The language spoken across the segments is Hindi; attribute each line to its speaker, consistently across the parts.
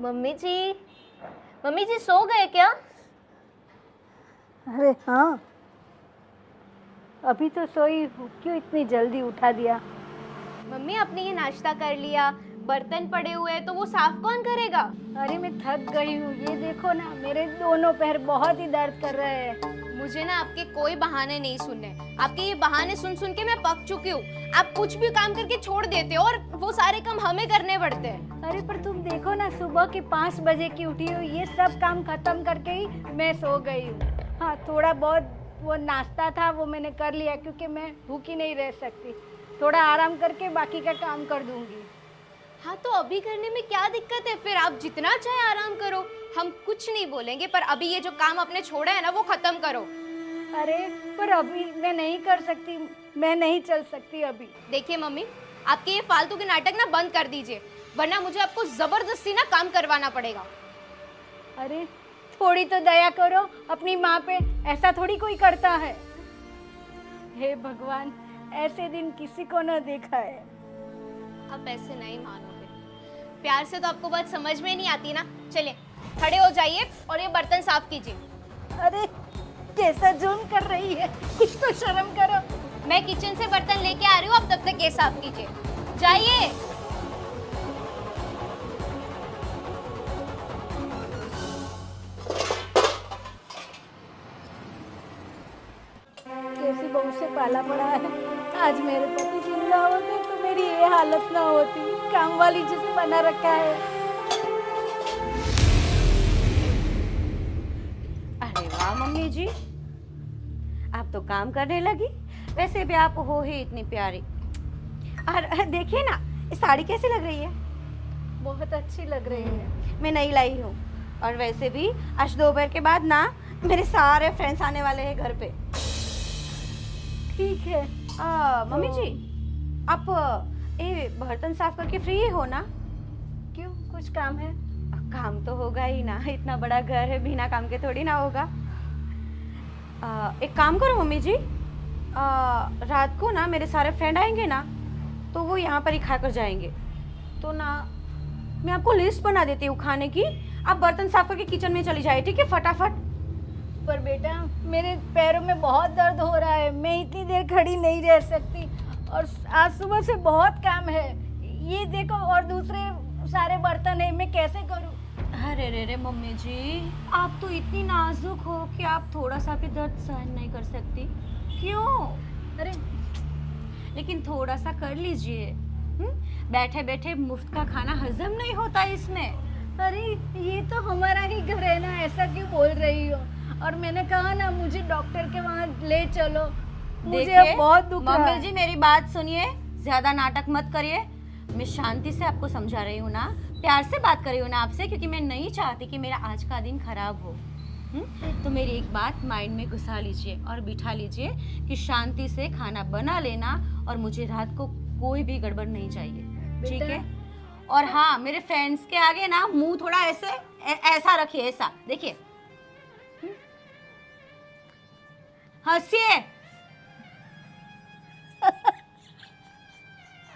Speaker 1: मम्मी जी, मम्मी जी सो गए क्या?
Speaker 2: अरे हाँ, अभी तो सोई हूँ, क्यों इतनी जल्दी उठा दिया?
Speaker 1: मम्मी आपने ये नाश्ता कर लिया, बर्तन पड़े हुए हैं तो वो साफ कौन करेगा?
Speaker 2: अरे मैं थक गई हूँ, ये देखो ना, मेरे दोनों पैर बहुत ही दर्द कर रहे हैं।
Speaker 1: मुझे ना आपके कोई बहाने नहीं सुनने। आपके ये बहाने सुन सुन के मैं पक चुकी हूँ। आप कुछ भी काम करके छोड़ देते हो और वो सारे काम हमें करने पड़ते हैं।
Speaker 2: अरे पर तुम देखो ना, सुबह के 5 बजे की उठी हूँ, ये सब काम खत्म करके ही मैं सो गई हूँ। हाँ, थोड़ा बहुत वो नाश्ता था वो मैंने कर लिया, क्योंकि मैं भूखी नहीं रह सकती। थोड़ा आराम करके बाकी का काम कर दूंगी।
Speaker 1: हाँ तो अभी करने में क्या दिक्कत है? फिर आप जितना चाहे आराम करो, हम कुछ नहीं बोलेंगे, पर अभी ये जो काम आपने छोड़ा है ना वो खत्म करो।
Speaker 2: अरे पर अभी मैं नहीं कर सकती, मैं नहीं चल सकती अभी।
Speaker 1: देखिए मम्मी, आपके ये फालतू के नाटक ना बंद कर दीजिए, वरना मुझे आपको जबरदस्ती ना काम करवाना पड़ेगा।
Speaker 2: अरे थोड़ी तो दया करो अपनी माँ पे, ऐसा थोड़ी कोई करता है। हे भगवान, ऐसे दिन किसी को न देखा है।
Speaker 1: आप ऐसे नहीं मानोगे, प्यार से तो आपको बात समझ में नहीं आती ना। चलिए खड़े हो जाइए और ये बर्तन साफ कीजिए।
Speaker 2: अरे कैसा जुर्म कर रही है, कुछ तो शर्म करो।
Speaker 1: मैं किचन से बर्तन लेके आ रही हूँ, आप तब तक ये साफ कीजिए। जाइए।
Speaker 2: कैसी बहू से पाला पड़ा है। आज मेरे पति जिंदा होते तो मेरी ये हालत ना होती। काम वाली जिसे बना रखा है।
Speaker 3: अरे वाह मम्मी जी, आप तो काम करने लगी। वैसे भी आप हो ही इतनी प्यारी। और देखिए ना, ये साड़ी कैसी लग रही है?
Speaker 2: बहुत अच्छी लग रही है।
Speaker 3: मैं नई लाई हूँ। और वैसे भी आज दोपहर के बाद ना मेरे सारे फ्रेंड्स आने वाले हैं घर पे।
Speaker 2: ठीक है।
Speaker 3: मम्मी जी, आप ये बर्तन साफ करके फ्री हो ना?
Speaker 2: क्यों, कुछ काम है?
Speaker 3: काम तो होगा ही ना, इतना बड़ा घर है, बिना काम के थोड़ी ना होगा। एक काम करो मम्मी जी, रात को ना मेरे सारे फ्रेंड आएंगे ना, तो वो यहाँ पर ही खा कर जाएंगे। तो ना मैं आपको लिस्ट बना देती हूँ खाने की, आप बर्तन साफ करके किचन में चली जाए, ठीक है? फटाफट।
Speaker 2: पर बेटा, मेरे पैरों में बहुत दर्द हो रहा है, मैं इतनी देर खड़ी नहीं रह सकती। और आज सुबह से बहुत काम है, ये देखो, और दूसरे सारे बर्तन है, मैं कैसे करूँ?
Speaker 3: अरे रे रे मम्मी जी, आप तो इतनी नाजुक हो कि आप थोड़ा सा भी दर्द सहन नहीं कर सकती। क्यों?
Speaker 2: अरे
Speaker 3: लेकिन थोड़ा सा कर लीजिए। बैठे बैठे मुफ्त का खाना हजम नहीं होता इसमें।
Speaker 2: अरे ये तो हमारा ही घर है ना, ऐसा क्यों बोल रही हो? और मैंने कहा ना, मुझे डॉक्टर के वहाँ ले चलो, मुझे अब बहुत दुख रहा
Speaker 3: मम्मी
Speaker 2: है।
Speaker 3: जी मेरी बात सुनिए, ज्यादा नाटक मत करिए। मैं शांति से आपको समझा रही हूँ ना, प्यार से बात कर रही हूँ ना आपसे, क्योंकि मैं नहीं चाहती कि मेरा आज का दिन खराब हो। तो मेरी एक बात माइंड में घुसा लीजिए और बिठा लीजिए कि शांति से खाना बना लेना, और मुझे रात को कोई भी गड़बड़ नहीं चाहिए, ठीक है? और हाँ, मेरे फ्रेंड्स के आगे ना मुंह थोड़ा ऐसे ऐसा रखिए, ऐसा देखिए, हंसिए।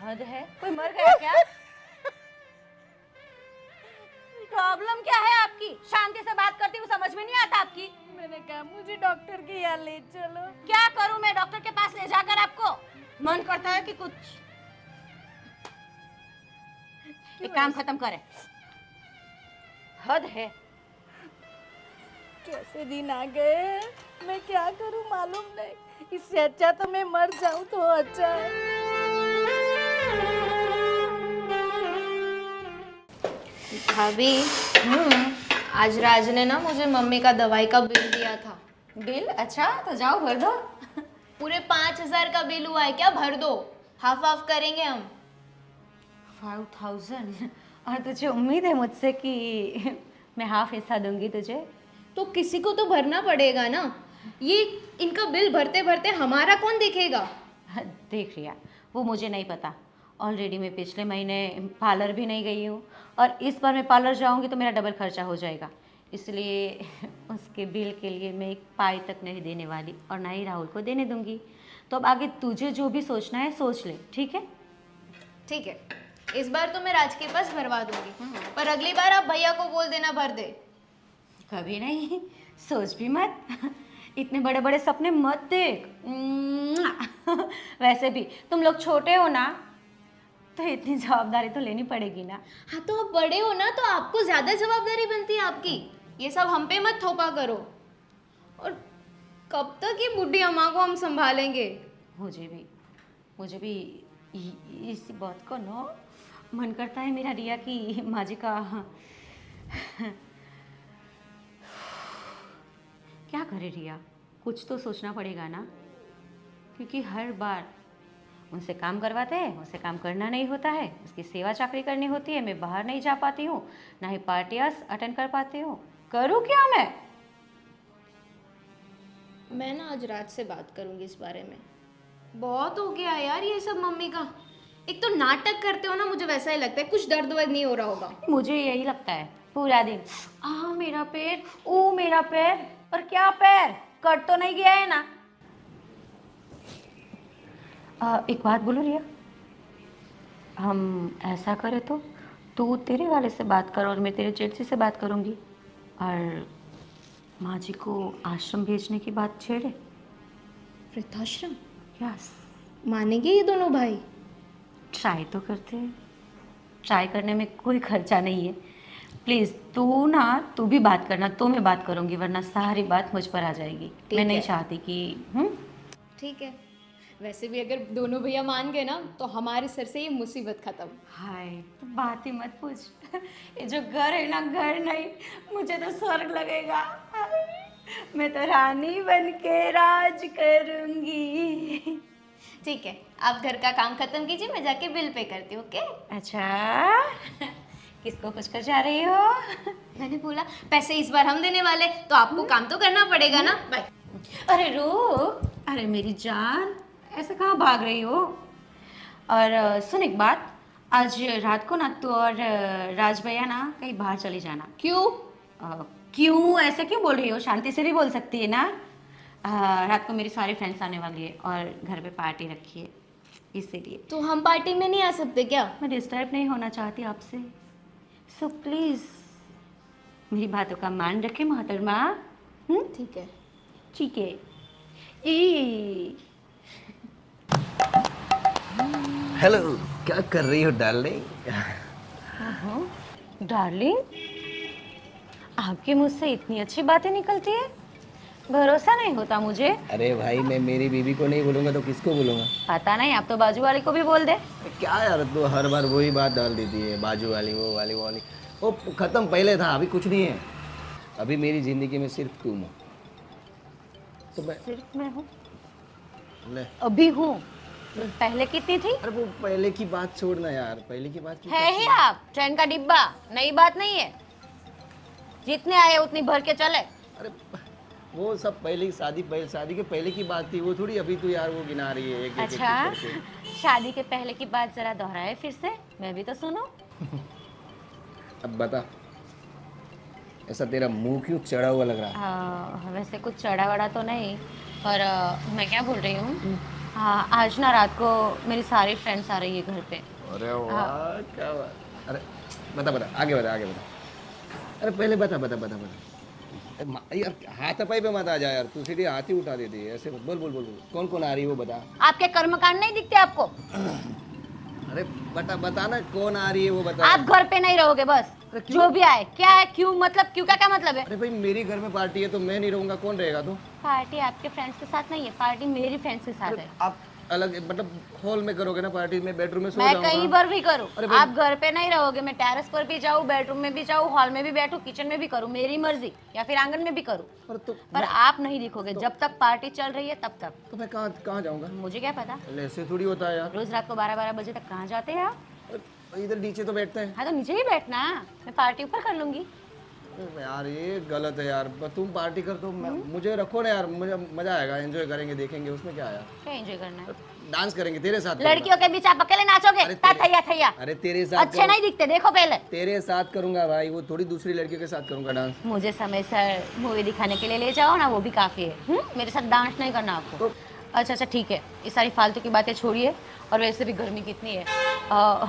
Speaker 3: हद है, कोई मर गया क्या? प्रॉब्लम क्या है आपकी? शांति से बात करती हूँ, समझ में नहीं आता आपकी?
Speaker 2: मैंने कहा मुझे डॉक्टर के यहाँ ले चलो।
Speaker 3: क्या करूँ मैं डॉक्टर के पास ले जाकर? आपको मन करता है कि कुछ एक काम खत्म करे। हद है।
Speaker 2: कैसे दिन आ गए, मैं क्या करूं मालूम नहीं। इससे अच्छा तो मैं मर जाऊं तो अच्छा है।
Speaker 1: भाभी, आज राज ने ना मुझे मम्मी का दवाई का बिल दिया था।
Speaker 3: बिल? अच्छा, तो जाओ भर दो।
Speaker 1: पूरे 5,000 का बिल हुआ है, क्या भर दो? हाफ हाफ करेंगे हम।
Speaker 3: 5,000? और तुझे उम्मीद है मुझसे कि मैं हाफ हिस्सा दूंगी तुझे?
Speaker 1: तो किसी को तो भरना पड़ेगा ना। ये इनका बिल भरते भरते हमारा कौन देखेगा?
Speaker 3: देख रिया, वो मुझे नहीं पता। ऑलरेडी मैं पिछले महीने पार्लर भी नहीं गई हूँ, और इस बार मैं पार्लर जाऊँगी तो मेरा डबल खर्चा हो जाएगा। इसलिए उसके बिल के लिए मैं एक पाई तक नहीं देने वाली, और ना ही राहुल को देने दूँगी। तो अब आगे तुझे जो भी सोचना है सोच ले, ठीक है?
Speaker 1: ठीक है, इस बार तो मैं राज के पास भरवा दूंगी, पर अगली बार आप भैया को बोल देना भर दे।
Speaker 3: कभी नहीं, सोच भी मत। इतने बड़े बड़े सपने मत देख। वैसे भी तुम लोग छोटे हो ना, तो इतनी जवाबदारी तो लेनी पड़ेगी ना।
Speaker 1: हाँ तो आप बड़े हो ना, तो आपको ज्यादा जवाबदारी बनती है आपकी। ये सब हम पे मत थोपा करो। और कब तक ये बुढ़ी अम्मा को हम संभालेंगे?
Speaker 3: मुझे भी इसी बात को ना मन करता है मेरा रिया की माँ जी का। क्या करे रिया, कुछ तो सोचना पड़ेगा ना, क्योंकि हर बार उनसे काम करवाते हैं, उनसे काम करना नहीं होता है, उसकी सेवा चाकरी करनी होती है, मैं बाहर नहीं जा पाती हूँ, ना ही पार्टियाँ अटेंड कर पाती हूँ। करूँ क्या
Speaker 1: मैं ना आज रात से बात करूंगी इस बारे में। बहुत हो गया यार ये सब मम्मी का। एक तो नाटक करते हो ना, मुझे वैसा ही लगता है कुछ दर्द वर्द नहीं हो रहा होगा।
Speaker 3: मुझे यही लगता है पूरा दिन, मेरा पैर, ओ मेरा पैर। पर क्या पैर, कट तो नहीं गया है ना? एक बात बोलो रिया, हम ऐसा करें तो तू तेरे वाले से बात कर और मैं तेरे जेठसी से बात करूँगी, और माँ जी को आश्रम भेजने की बात छेड़े।
Speaker 1: वृद्धाश्रम?
Speaker 3: यस।
Speaker 1: मानेंगे ये दोनों भाई?
Speaker 3: ट्राई तो करते हैं, ट्राई करने में कोई खर्चा नहीं है। प्लीज़ तू भी बात करना, तो मैं बात करूँगी, वरना सारी बात मुझ पर आ जाएगी। मैं नहीं चाहती कि
Speaker 1: ठीक है। वैसे भी अगर दोनों भैया मान गए ना, तो हमारे सर से ये मुसीबत खत्म।
Speaker 3: हाय, तो बात ही मत पूछ। ये जो घर है ना, घर नहीं, मुझे तो स्वर्ग लगेगा। मैं तो रानी बन के राज करूँगी।
Speaker 1: ठीक है, आप घर का काम खत्म कीजिए, मैं जाके बिल पे करती हूँ। ओके?
Speaker 3: अच्छा, किसको कुछ कर जा रही हो?
Speaker 1: मैंने बोला पैसे इस बार हम देने वाले, तो आपको काम तो करना पड़ेगा ना। बाय।
Speaker 3: अरे रुक, अरे मेरी जान, ऐसे कहाँ भाग रही हो? और सुन एक बात, आज रात को ना तू और राज भैया ना कहीं बाहर चली जाना।
Speaker 1: क्यों?
Speaker 3: क्यों ऐसे क्यों बोल रही हो? शांति से भी बोल सकती है ना। रात को मेरी सारी फ्रेंड्स आने वाली है और घर पे पार्टी रखी है, इसीलिए।
Speaker 1: तो हम पार्टी में नहीं आ सकते क्या? मैं
Speaker 3: डिस्टर्ब नहीं होना चाहती आपसे, सो प्लीज़ मेरी बातों का मान रखे मोहतरमा।
Speaker 1: ठीक है।
Speaker 3: ठीक है।
Speaker 4: हेलो, क्या कर रही हो डार्लिंग?
Speaker 3: डार्लिंग, आपके मुझ से इतनी अच्छी बातें निकलती है, भरोसा नहीं होता मुझे।
Speaker 4: अरे भाई, मैं मेरी बीवी को नहीं बोलूँगा तो किसको बोलूँगा?
Speaker 3: पता नहीं, आप तो बाजू वाले को भी बोल दे।
Speaker 4: क्या यार, तू हर बार वही बात डाल देती है, बाजू वाली, वो वाली, वो वाली। वो खत्म पहले था, अभी कुछ नहीं है। अभी मेरी जिंदगी में सिर्फ तुम हो। तो मैं
Speaker 3: सिर्फ मैं हूँ?
Speaker 4: ले,
Speaker 3: अभी हूँ, पहले कितनी थी?
Speaker 4: अरे वो पहले की बात छोड़ना यार, पहले की बात की
Speaker 3: है ही आप ट्रेन का डिब्बा, नई बात नहीं है। जितने आए उतनी भर के चले।
Speaker 4: अरे वो सब पहले शादी के पहले की बात थी, वो थोड़ी अभी तो यार वो गिना रही है एक
Speaker 3: अच्छा, शादी के पहले की बात जरा दोहराए फिर से, मैं भी तो सुनूं।
Speaker 4: अब बता, ऐसा तेरा मुंह क्यों चढ़ा हुआ लग रहा है?
Speaker 3: वैसे कुछ चढ़ा वड़ा तो नहीं, पर मैं क्या बोल रही हूँ, हाँ आज ना रात को मेरी सारी फ्रेंड्स आ रही है घर पे।
Speaker 4: अरे वाह, क्या बात। अरे बता, आगे बता। अरे पहले बता। यार हाथ पाई पे मत आ जा यार, तू सीधे हाथ ही उठा देती है ऐसे। बोल। कौन आ रही है वो बता।
Speaker 3: आपके कर्मकांड नहीं दिखते आपको?
Speaker 4: अरे बता ना, कौन आ रही है वो बता।
Speaker 3: आप घर पे नहीं रहोगे बस, जो भी आए। क्या है, क्यों मतलब, क्यों का क्या मतलब है?
Speaker 4: अरे भाई, मेरी घर में पार्टी है तो मैं नहीं रहूंगा, कौन रहेगा? तो
Speaker 3: पार्टी आपके फ्रेंड्स के साथ नहीं है, पार्टी मेरी फ्रेंड्स के साथ है।
Speaker 4: आप अलग मतलब हॉल में करोगे ना पार्टी? में बेडरूम में सो
Speaker 3: मैं
Speaker 4: जाऊंगा।
Speaker 3: कहीं पर भी करूँ,
Speaker 4: अरे
Speaker 3: आप घर पे नहीं रहोगे। मैं टेरेस पर भी जाऊँ, बेडरूम में भी जाऊँ, हॉल में भी बैठूं, किचन में भी करूँ, मेरी मर्जी, या फिर आंगन में भी करूँ, पर आप नहीं दिखोगे जब तक पार्टी चल रही है तब तक।
Speaker 4: तो मैं कहाँ जाऊंगा?
Speaker 3: मुझे क्या पता,
Speaker 4: ऐसे थोड़ी होता है यार।
Speaker 3: रोज रात को 12-12 बजे तक कहाँ जाते हैं आप?
Speaker 4: इधर नीचे तो बैठते हैं।
Speaker 3: हाँ तो नीचे ही बैठना, मैं पार्टी ऊपर कर लूंगी।
Speaker 4: यार ये गलत है यार, तुम पार्टी कर तो मुझे रखो ना यार, मुझे मजा आएगा, एंजॉय करेंगे, देखेंगे, उसमें क्या आया?
Speaker 3: क्या एंजॉय करना है?
Speaker 4: डांस करेंगे तेरे साथ।
Speaker 3: लड़कियों के बीच आप अकेले नाचोगे? थैया
Speaker 4: अरे तेरे साथ
Speaker 3: अच्छे नहीं दिखते, देखो पहले।
Speaker 4: तेरे साथ करूंगा भाई, वो थोड़ी दूसरी लड़कियों के साथ करूंगा डांस।
Speaker 3: मुझे समय से मूवी दिखाने के लिए ले जाओ ना, वो भी काफी है। मेरे साथ डांस नहीं करना आपको।
Speaker 4: तो
Speaker 3: अच्छा अच्छा ठीक है, ये सारी फालतू की बातें छोड़िए। और वैसे भी गर्मी कितनी है,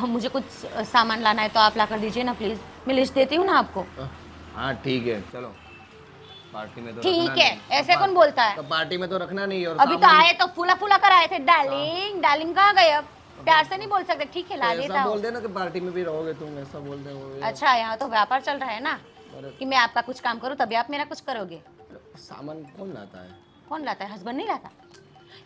Speaker 3: मुझे कुछ सामान लाना है तो आप ला कर दीजिए ना प्लीज़। मैं लिस्ट देती हूँ ना आपको।
Speaker 4: हाँ ठीक है, चलो। पार्टी में तो रखना
Speaker 3: ठीक है,
Speaker 4: नहीं।
Speaker 3: ऐसे कौन बोलता है?
Speaker 4: तो पार्टी में तो रखना नहीं। और
Speaker 3: अभी तो
Speaker 4: सामान
Speaker 3: आए तो फूला फूला कर आए थे। डार्लिंग डार्लिंग कहाँ गए? अब प्यार से नहीं बोल सकते। ठीक है, ला
Speaker 4: तो
Speaker 3: देता
Speaker 4: ऐसा
Speaker 3: हूँ।
Speaker 4: बोल देना कि पार्टी में भी रहोगे तुम, ऐसा बोल दे वो।
Speaker 3: अच्छा, यहाँ तो व्यापार चल रहा है ना,
Speaker 4: अरे
Speaker 3: कि मैं आपका कुछ काम करूँ तभी आप मेरा कुछ करोगे।
Speaker 4: सामान कौन लाता है?
Speaker 3: कौन लाता है? हस्बैंड नहीं लाता।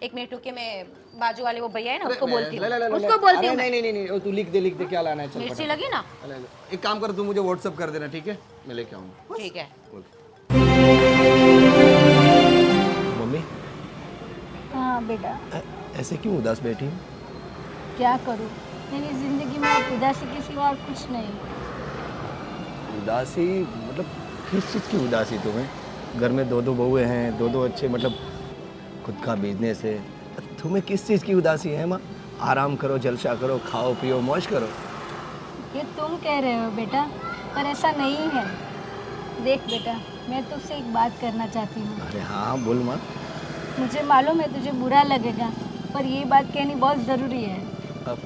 Speaker 3: एक मिनट रुके, मैं बाजू वाले वो भैया है ना,
Speaker 4: अरे
Speaker 3: उसको बोलती
Speaker 4: ले, ले, ले,
Speaker 3: हूँ।
Speaker 4: ले,
Speaker 3: उसको
Speaker 4: ले।
Speaker 3: बोलती
Speaker 4: अरे
Speaker 3: हूँ।
Speaker 4: नहीं नहीं नहीं नहीं, तू लिख दे क्या लाना है, चल
Speaker 3: मिर्ची
Speaker 4: फटाफट।
Speaker 3: लगी ना?
Speaker 4: अरे, एक काम कर, तू मुझे व्हाट्सअप कर देना, ठीक है? मैं लेके आऊँगा।
Speaker 3: ठीक है।
Speaker 4: मम्मी
Speaker 2: हाँ बेटा,
Speaker 4: ऐसे क्यों उदास बैठी?
Speaker 2: क्या करूँ, मेरी ज़िंदगी में अब उदासी के सिवा और कुछ नहीं।
Speaker 4: उदासी मतलब किस चीज़ की उदासी तुम्हें? घर में दो बहुएं हैं, दो अच्छे मतलब खुद का बिजनेस है, तुम्हें किस चीज़ की उदासी है माँ? आराम करो, जलसा करो, खाओ पियो, मौज करो।
Speaker 2: ये तुम कह रहे हो बेटा, पर ऐसा नहीं है। देख बेटा, मैं तुझसे एक बात करना चाहती हूँ।
Speaker 4: अरे हाँ बोल माँ।
Speaker 2: मुझे मालूम है तुझे बुरा लगेगा, पर ये बात कहनी बहुत ज़रूरी है।
Speaker 4: अब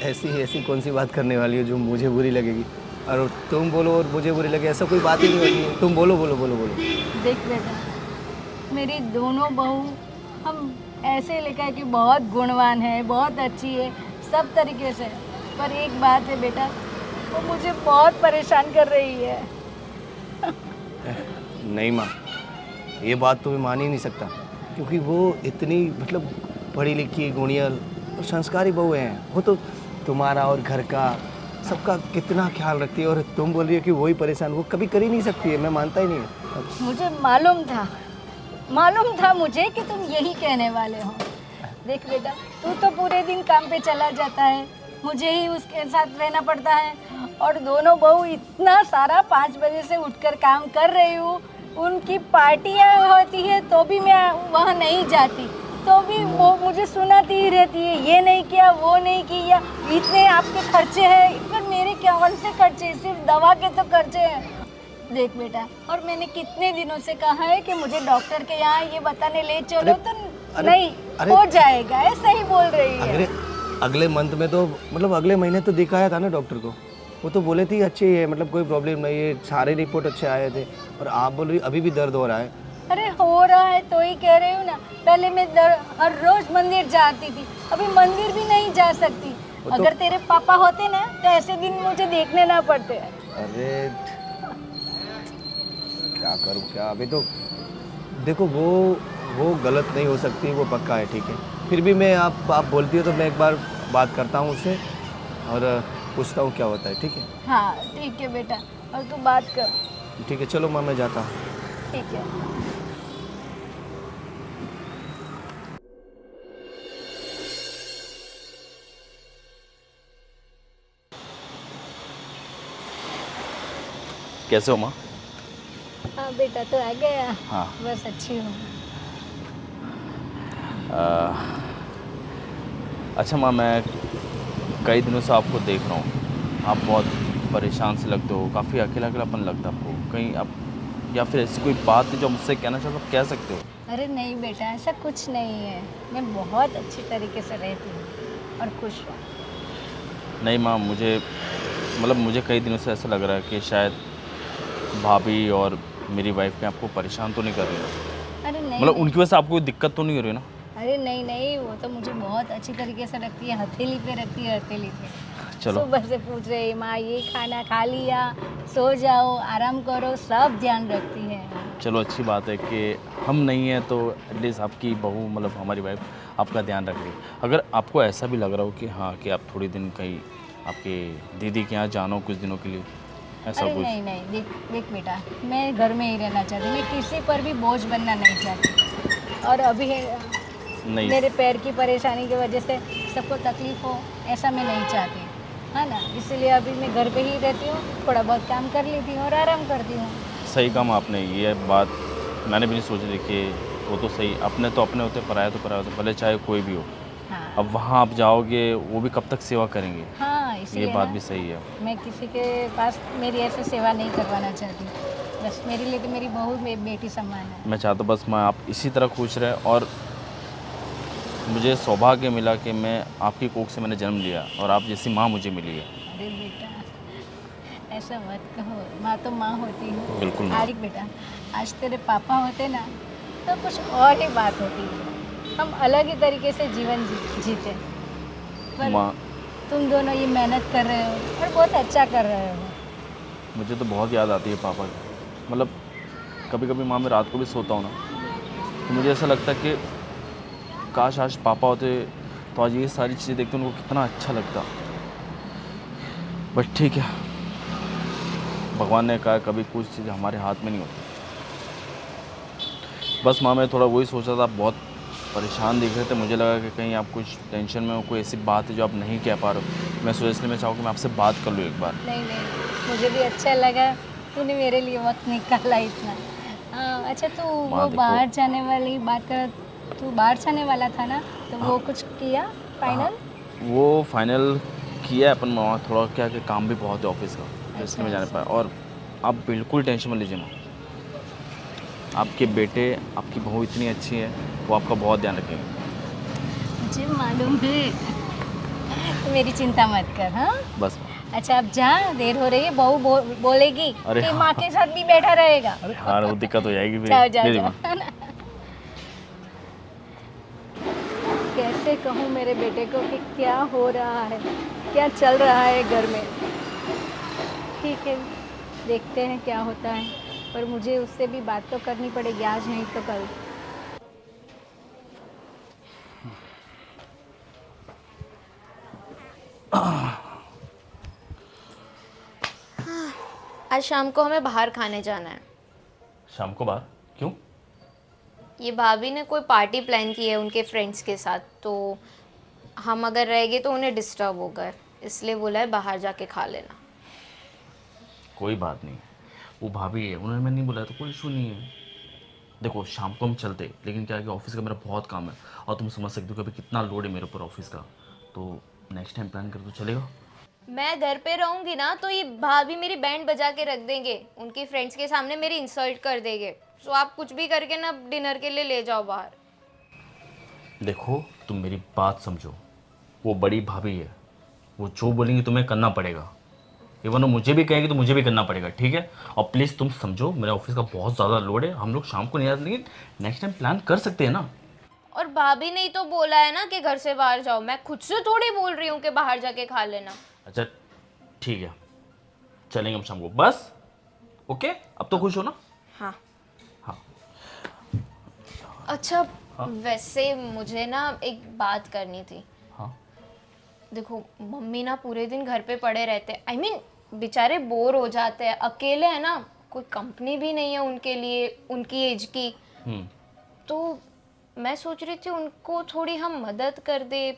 Speaker 4: ऐसी कौन सी बात करने वाली हो जो मुझे बुरी लगेगी? और तुम बोलो और मुझे बुरी लगे, ऐसा कोई बात ही नहीं होती है। तुम बोलो बोलो बोलो बोलो।
Speaker 2: देख बेटा, मेरी दोनों बहू हम ऐसे लेकर कि बहुत गुणवान है, बहुत अच्छी है सब तरीके से, पर एक बात है बेटा, वो मुझे बहुत परेशान कर रही है।
Speaker 4: नहीं माँ, ये बात तो मैं मान ही नहीं सकता, क्योंकि वो इतनी मतलब पढ़ी लिखी गुणियल और संस्कारी बहू हैं। वो तो तुम्हारा और घर का सबका कितना ख्याल रखती है, और तुम बोल रही हो कि वही परेशान, वो कभी कर ही नहीं सकती है। मैं मानता ही नहीं।
Speaker 2: मुझे मालूम था मुझे कि तुम यही कहने वाले हो। देख बेटा, तू तो पूरे दिन काम पे चला जाता है, मुझे ही उसके साथ रहना पड़ता है, और दोनों बहू इतना सारा 5 बजे से उठकर काम कर रही हूँ। उनकी पार्टियाँ होती है तो भी मैं वहाँ नहीं जाती, तो भी वो मुझे सुनाती ही रहती है, ये नहीं किया, वो नहीं किया, इतने आपके खर्चे हैं। पर मेरे क्या कौन से खर्चे, सिर्फ दवा के तो खर्चे हैं। देख बेटा, और मैंने कितने दिनों से कहा है कि मुझे डॉक्टर के यहाँ ये बताने ले चलो, तो नहीं हो जाएगा, ऐसा ही बोल रही है।
Speaker 4: अगले मंथ में तो मतलब अगले महीने तो दिखाया था ना डॉक्टर को, वो तो बोले थे अच्छी है, मतलब कोई प्रॉब्लम नहीं है, सारे रिपोर्ट अच्छे आए थे। और आप बोल रही अभी भी दर्द हो रहा है।
Speaker 2: अरे हो रहा है तो ही कह रही हूँ ना, पहले मैं हर रोज मंदिर जाती थी, अभी मंदिर भी नहीं जा सकती। अगर तेरे पापा होते ना तो ऐसे दिन मुझे देखने ना पड़ते।
Speaker 4: अरे क्या करूँ क्या, अभी तो देखो वो गलत नहीं हो सकती, वो पक्का है, ठीक है। फिर भी मैं आप बोलती हो तो मैं एक बार बात करता हूँ उससे और पूछता हूँ क्या होता है, ठीक है?
Speaker 2: हाँ ठीक है बेटा, और तू बात कर।
Speaker 4: ठीक है, चलो माँ मैं जाता हूँ।
Speaker 2: ठीक है।
Speaker 5: कैसे हो माँ?
Speaker 2: हाँ बेटा, तो आ गया।
Speaker 5: हाँ।
Speaker 2: बस अच्छी हूँ।
Speaker 5: अच्छा माँ, मैं कई दिनों से आपको देख रहा हूँ, आप बहुत परेशान से लगते हो, काफ़ी अकेला अकेलापन लगता है आपको। कहीं आप या फिर ऐसी कोई बात है जो मुझसे कहना चाहते हो, कह सकते हो।
Speaker 2: अरे नहीं बेटा, ऐसा कुछ नहीं है, मैं बहुत अच्छी तरीके से रहती हूँ और खुश हूँ।
Speaker 5: नहीं माँ, मुझे कई दिनों से ऐसा लग रहा है कि शायद भाभी और मेरी वाइफ में आपको परेशान तो नहीं कर रही है।
Speaker 2: अरे नहीं,
Speaker 5: मतलब उनकी वजह से आपको कोई दिक्कत तो नहीं हो रही ना?
Speaker 2: अरे नहीं नहीं, वो तो मुझे बहुत अच्छी तरीके से रखती है, हथेली पे रखती है, हथेली पे।
Speaker 5: चलो।
Speaker 2: सुबह से पूछ रही माँ ये खाना खा लिया, सो जाओ, आराम करो, सब ध्यान रखती है।
Speaker 5: चलो अच्छी बात है कि हम नहीं हैं तो एटलीस्ट आपकी बहू मतलब हमारी वाइफ आपका ध्यान रख रही है। अगर आपको ऐसा भी लग रहा हो कि हाँ कि आप थोड़ी दिन कहीं आपके दीदी के यहाँ जानो कुछ दिनों के लिए, ऐसा
Speaker 2: अरे
Speaker 5: कुछ?
Speaker 2: नहीं नहीं, देख बेटा, मैं घर में ही रहना चाहती, मैं किसी पर भी बोझ बनना नहीं चाहती। और अभी
Speaker 5: नहीं,
Speaker 2: मेरे पैर की परेशानी की वजह से सबको तकलीफ हो, ऐसा मैं नहीं चाहती, है ना। इसलिए अभी मैं घर पे ही रहती हूँ, थोड़ा बहुत काम कर लेती हूँ और आराम करती हूँ।
Speaker 5: सही काम आपने, ये बात मैंने भी नहीं सोची थी कि वो तो सही, अपने तो अपने होते, पराया तो पराया होते, भले चाहे कोई भी हो।
Speaker 2: हाँ।
Speaker 5: अब वहाँ आप जाओगे, वो भी कब तक सेवा करेंगे?
Speaker 2: हाँ, इसलिए
Speaker 5: ये बात
Speaker 2: ना,
Speaker 5: भी सही है।
Speaker 2: मैं किसी के पास मेरी ऐसे सेवा नहीं करवाना चाहती, बस मेरे लिए तो मेरी बहू मेरी बेटी समान है।
Speaker 5: मैं चाहता हूँ बस मैं आप इसी तरह खुश रहे और मुझे सौभाग्य मिला कि मैं आपकी कोख से मैंने जन्म लिया और आप जैसी माँ मुझे मिली है।
Speaker 2: अरे बेटा ऐसा मत कहो, माँ तो माँ होती है।
Speaker 5: बिल्कुल माँ।
Speaker 2: आरिक बेटा, आज तेरे पापा होते ना तो कुछ और ही बात होती। हम अलग ही तरीके से जीवन जीते। पर
Speaker 5: माँ,
Speaker 2: तुम दोनों ये मेहनत कर रहे हो और बहुत अच्छा कर रहे हो।
Speaker 5: मुझे तो बहुत याद आती है पापा की। मतलब कभी कभी माँ मैं रात को भी सोता हूँ ना तो मुझे ऐसा लगता है कि काश आज पापा होते तो आज ये सारी चीज़ें देखते उनको कितना अच्छा लगता। बट ठीक है, भगवान ने कहा कभी कुछ चीज़ हमारे हाथ में नहीं होती। बस माँ मैं थोड़ा वही सोचा था, आप बहुत परेशान दिख रहे थे, मुझे लगा कि कहीं आप कुछ टेंशन में हो, कोई ऐसी बात है जो आप नहीं कह पा रहे हो। मैं सोचा इसलिए मैं चाहूँ कि मैं आपसे बात कर लूँ एक बार।
Speaker 2: नहीं, मुझे भी अच्छा लगा तूने मेरे लिए वक्त निकाला इतना। अच्छा तू
Speaker 5: माँ
Speaker 2: वो
Speaker 5: देखो।
Speaker 2: बाहर जाने वाली बात कर, तू बाहर जाने वाला था ना, तो वो कुछ किया फाइनल?
Speaker 5: वो फाइनल किया है अपन वहाँ, थोड़ा क्या कि काम भी बहुत है ऑफिस का, तो इसलिए मैं जाने पाया। और आप बिल्कुल टेंशन मत लीजिए माँ, आपके बेटे आपकी बहू इतनी अच्छी है, वो आपका बहुत ध्यान रखेंगे।
Speaker 2: मुझे मालूम है, मेरी चिंता मत कर। हाँ
Speaker 5: बस।
Speaker 2: अच्छा अब जा, देर हो रही है, बहू बोलेगी
Speaker 5: अरे
Speaker 2: कि
Speaker 5: हाँ।
Speaker 2: माँ के साथ भी बैठा रहेगा।
Speaker 5: अरे हाँ, वो दिक्कत हो जाएगी फिर।
Speaker 2: जाओ
Speaker 5: दीदी माँ।
Speaker 2: कैसे कहूँ मेरे बेटे को कि क्या हो रहा है, क्या चल रहा है घर में। ठीक है, देखते हैं क्या होता है, पर मुझे उससे भी बात तो करनी पड़ेगी, आज नहीं तो कल।
Speaker 1: आज शाम को हमें बाहर खाने जाना है।
Speaker 5: शाम को बाहर क्यों?
Speaker 1: ये भाभी ने कोई पार्टी प्लान की है उनके फ्रेंड्स के साथ, तो हम अगर रह गए तो उन्हें डिस्टर्ब होगा, इसलिए बोला है बाहर जाके खा लेना।
Speaker 5: कोई बात नहीं, वो भाभी है, उन्होंने मैंने नहीं बुलाया तो कोई इशू नहीं है। देखो शाम को हम चलते, लेकिन क्या है कि ऑफिस का मेरा बहुत काम है और तुम समझ सकते हो कि अभी कितना लोड है मेरे ऊपर ऑफिस का, तो नेक्स्ट टाइम प्लान कर तो चलेगा।
Speaker 1: मैं घर पे रहूंगी ना तो ये भाभी मेरी बैंड बजा के रख देंगे, उनकी फ्रेंड्स के सामने मेरी इंसल्ट कर देंगे। तो आप कुछ भी करके ना डिनर के लिए ले जाओ बाहर।
Speaker 5: देखो तुम मेरी बात समझो, वो बड़ी भाभी है, वो जो बोलेंगी तुम्हें करना पड़ेगा। इवन वो मुझे भी कहेगी तो मुझे भी करना पड़ेगा, ठीक है? और प्लीज़ तुम समझो, मेरा ऑफिस का बहुत ज़्यादा लोड है, हम लोग शाम को नहीं आते, लेकिन नेक्स्ट टाइम प्लान कर सकते हैं ना।
Speaker 1: और भाभी ने ही तो बोला है ना कि घर से बाहर जाओ, मैं खुद से थोड़ी बोल रही हूँ कि बाहर जाके खा लेना।
Speaker 5: अच्छा ठीक है, चलेंगे हम शाम को, बस। ओके, अब तो खुश हो ना?
Speaker 1: हाँ
Speaker 5: हाँ।
Speaker 1: अच्छा
Speaker 5: हाँ?
Speaker 1: वैसे मुझे ना एक बात करनी थी।
Speaker 5: हाँ।
Speaker 1: देखो मम्मी ना पूरे दिन घर पे पड़े रहते हैं, I mean, बेचारे बोर हो जाते हैं, अकेले है ना, कोई कंपनी भी नहीं है उनके लिए उनकी एज की। तो मैं सोच रही थी उनको थोड़ी हम मदद कर दे।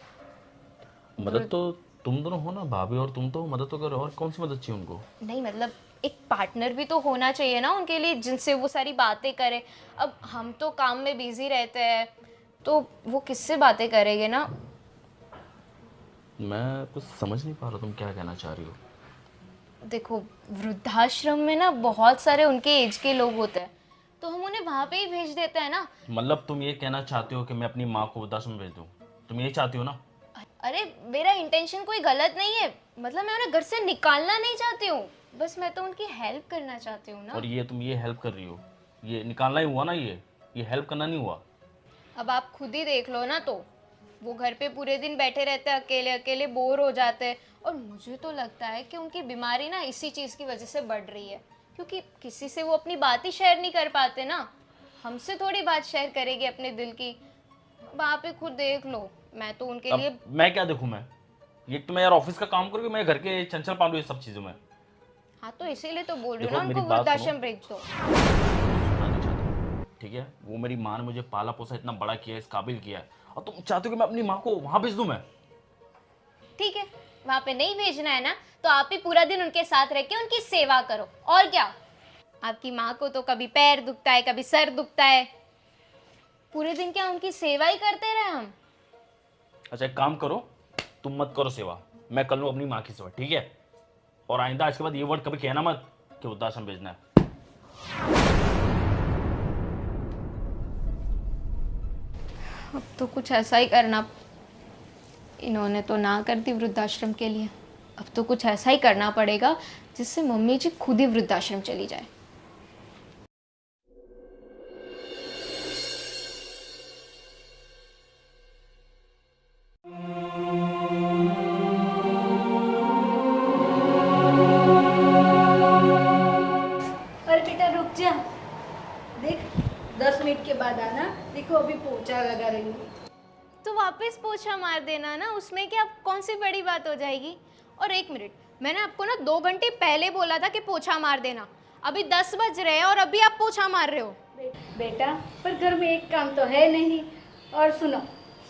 Speaker 5: मदद तो तुम दोनों हो ना, भाभी और तुम, तो मदद तो करो, और कौन सी मदद चाहिए उनको?
Speaker 1: नहीं मतलब एक पार्टनर भी तो होना चाहिए ना उनके लिए, जिनसे वो सारी बातें करे। अब हम तो काम में बिजी रहते हैं, तो वो किससे बातें करेंगे ना।
Speaker 5: मैं कुछ समझ नहीं पा रहा तुम क्या कहना चाह रही हो।
Speaker 1: देखो वृद्धाश्रम में ना बहुत सारे उनके एज के लोग होते हैं, तो हम उन्हें वहां पे ही भेज देते हैं ना।
Speaker 5: मतलब तुम ये कहना चाहते हो कि मैं अपनी माँ को वृद्धाश्रम में भेज दूँ? तुम यही चाहती हो ना?
Speaker 1: अरे मेरा इंटेंशन कोई गलत नहीं है, मतलब मैं उन्हें घर से निकालना नहीं चाहती हूँ, बस मैं तो उनकी हेल्प करना चाहती हूँ ना।
Speaker 5: और ये तुम ये हेल्प कर रही हो, ये निकालना ही हुआ ना, ये हेल्प करना नहीं हुआ।
Speaker 1: अब आप खुद ही देख लो ना, तो वो घर पे पूरे दिन बैठे रहते हैं, अकेले अकेले बोर हो जाते हैं। और मुझे तो लगता है कि उनकी बीमारी ना इसी चीज़ की वजह से बढ़ रही है, क्योंकि किसी से वो अपनी बात ही शेयर नहीं कर पाते ना। हमसे थोड़ी बात शेयर करेगी अपने दिल की। अब आप ही खुद देख लो, मैं तो उनके लिए।
Speaker 5: अब मैं क्या देखूं? मैं ये तो मैं यार ऑफिस का काम करूँगी, मैं घर के चंचल पांडू ये सब चीज़ों में।
Speaker 1: हाँ तो इसीलिए तो बोल रही हूँ
Speaker 5: देखो,
Speaker 1: ना,
Speaker 5: मेरी
Speaker 1: उनको
Speaker 5: बात
Speaker 1: वृद्धाश्रम भेज दो।
Speaker 5: सुनना नहीं चाहती, ठीक है? वो मेरी माँ ने मुझे पाला पोसा, इतना बड़ा किया, इस काबिल किया है, और तुम चाहते हो कि मैं अपनी माँ को वहाँ भेज दूँ? मैं
Speaker 1: ठीक है, वहाँ पे नहीं भेजना है ना, तो आप ही पूरा दिन उनके साथ रह के उनकी सेवा करो, और क्या। आपकी माँ को तो कभी पैर दुखता है, कभी सर दुखता है, पूरे दिन क्या उनकी सेवा ही करते रहे हम।
Speaker 5: अच्छा एक काम करो, तुम मत करो सेवा, मैं कर लूँ अपनी माँ की सेवा, ठीक है? और आइंदा आज के बाद ये वर्ड कभी कहना मत कि वृद्धाश्रम भेजना है।
Speaker 1: अब तो कुछ ऐसा ही करना, इन्होंने तो ना कर दी वृद्धाश्रम के लिए, अब तो कुछ ऐसा ही करना पड़ेगा जिससे मम्मी जी खुद ही वृद्धाश्रम चली जाए।
Speaker 2: अरे बेटा रुक जा, देख 10 मिनट के बाद आना। देखो अभी पोछा लगा रही हूँ।
Speaker 1: तो वापस पोछा मार देना ना, उसमें क्या कौन सी बड़ी बात हो जाएगी। और 1 मिनट, मैंने आपको ना 2 घंटे पहले बोला था कि पोछा मार देना, अभी 10 बज रहे हैं और अभी आप पोछा मार रहे हो।
Speaker 2: बेटा पर घर में एक काम तो है नहीं। और सुनो,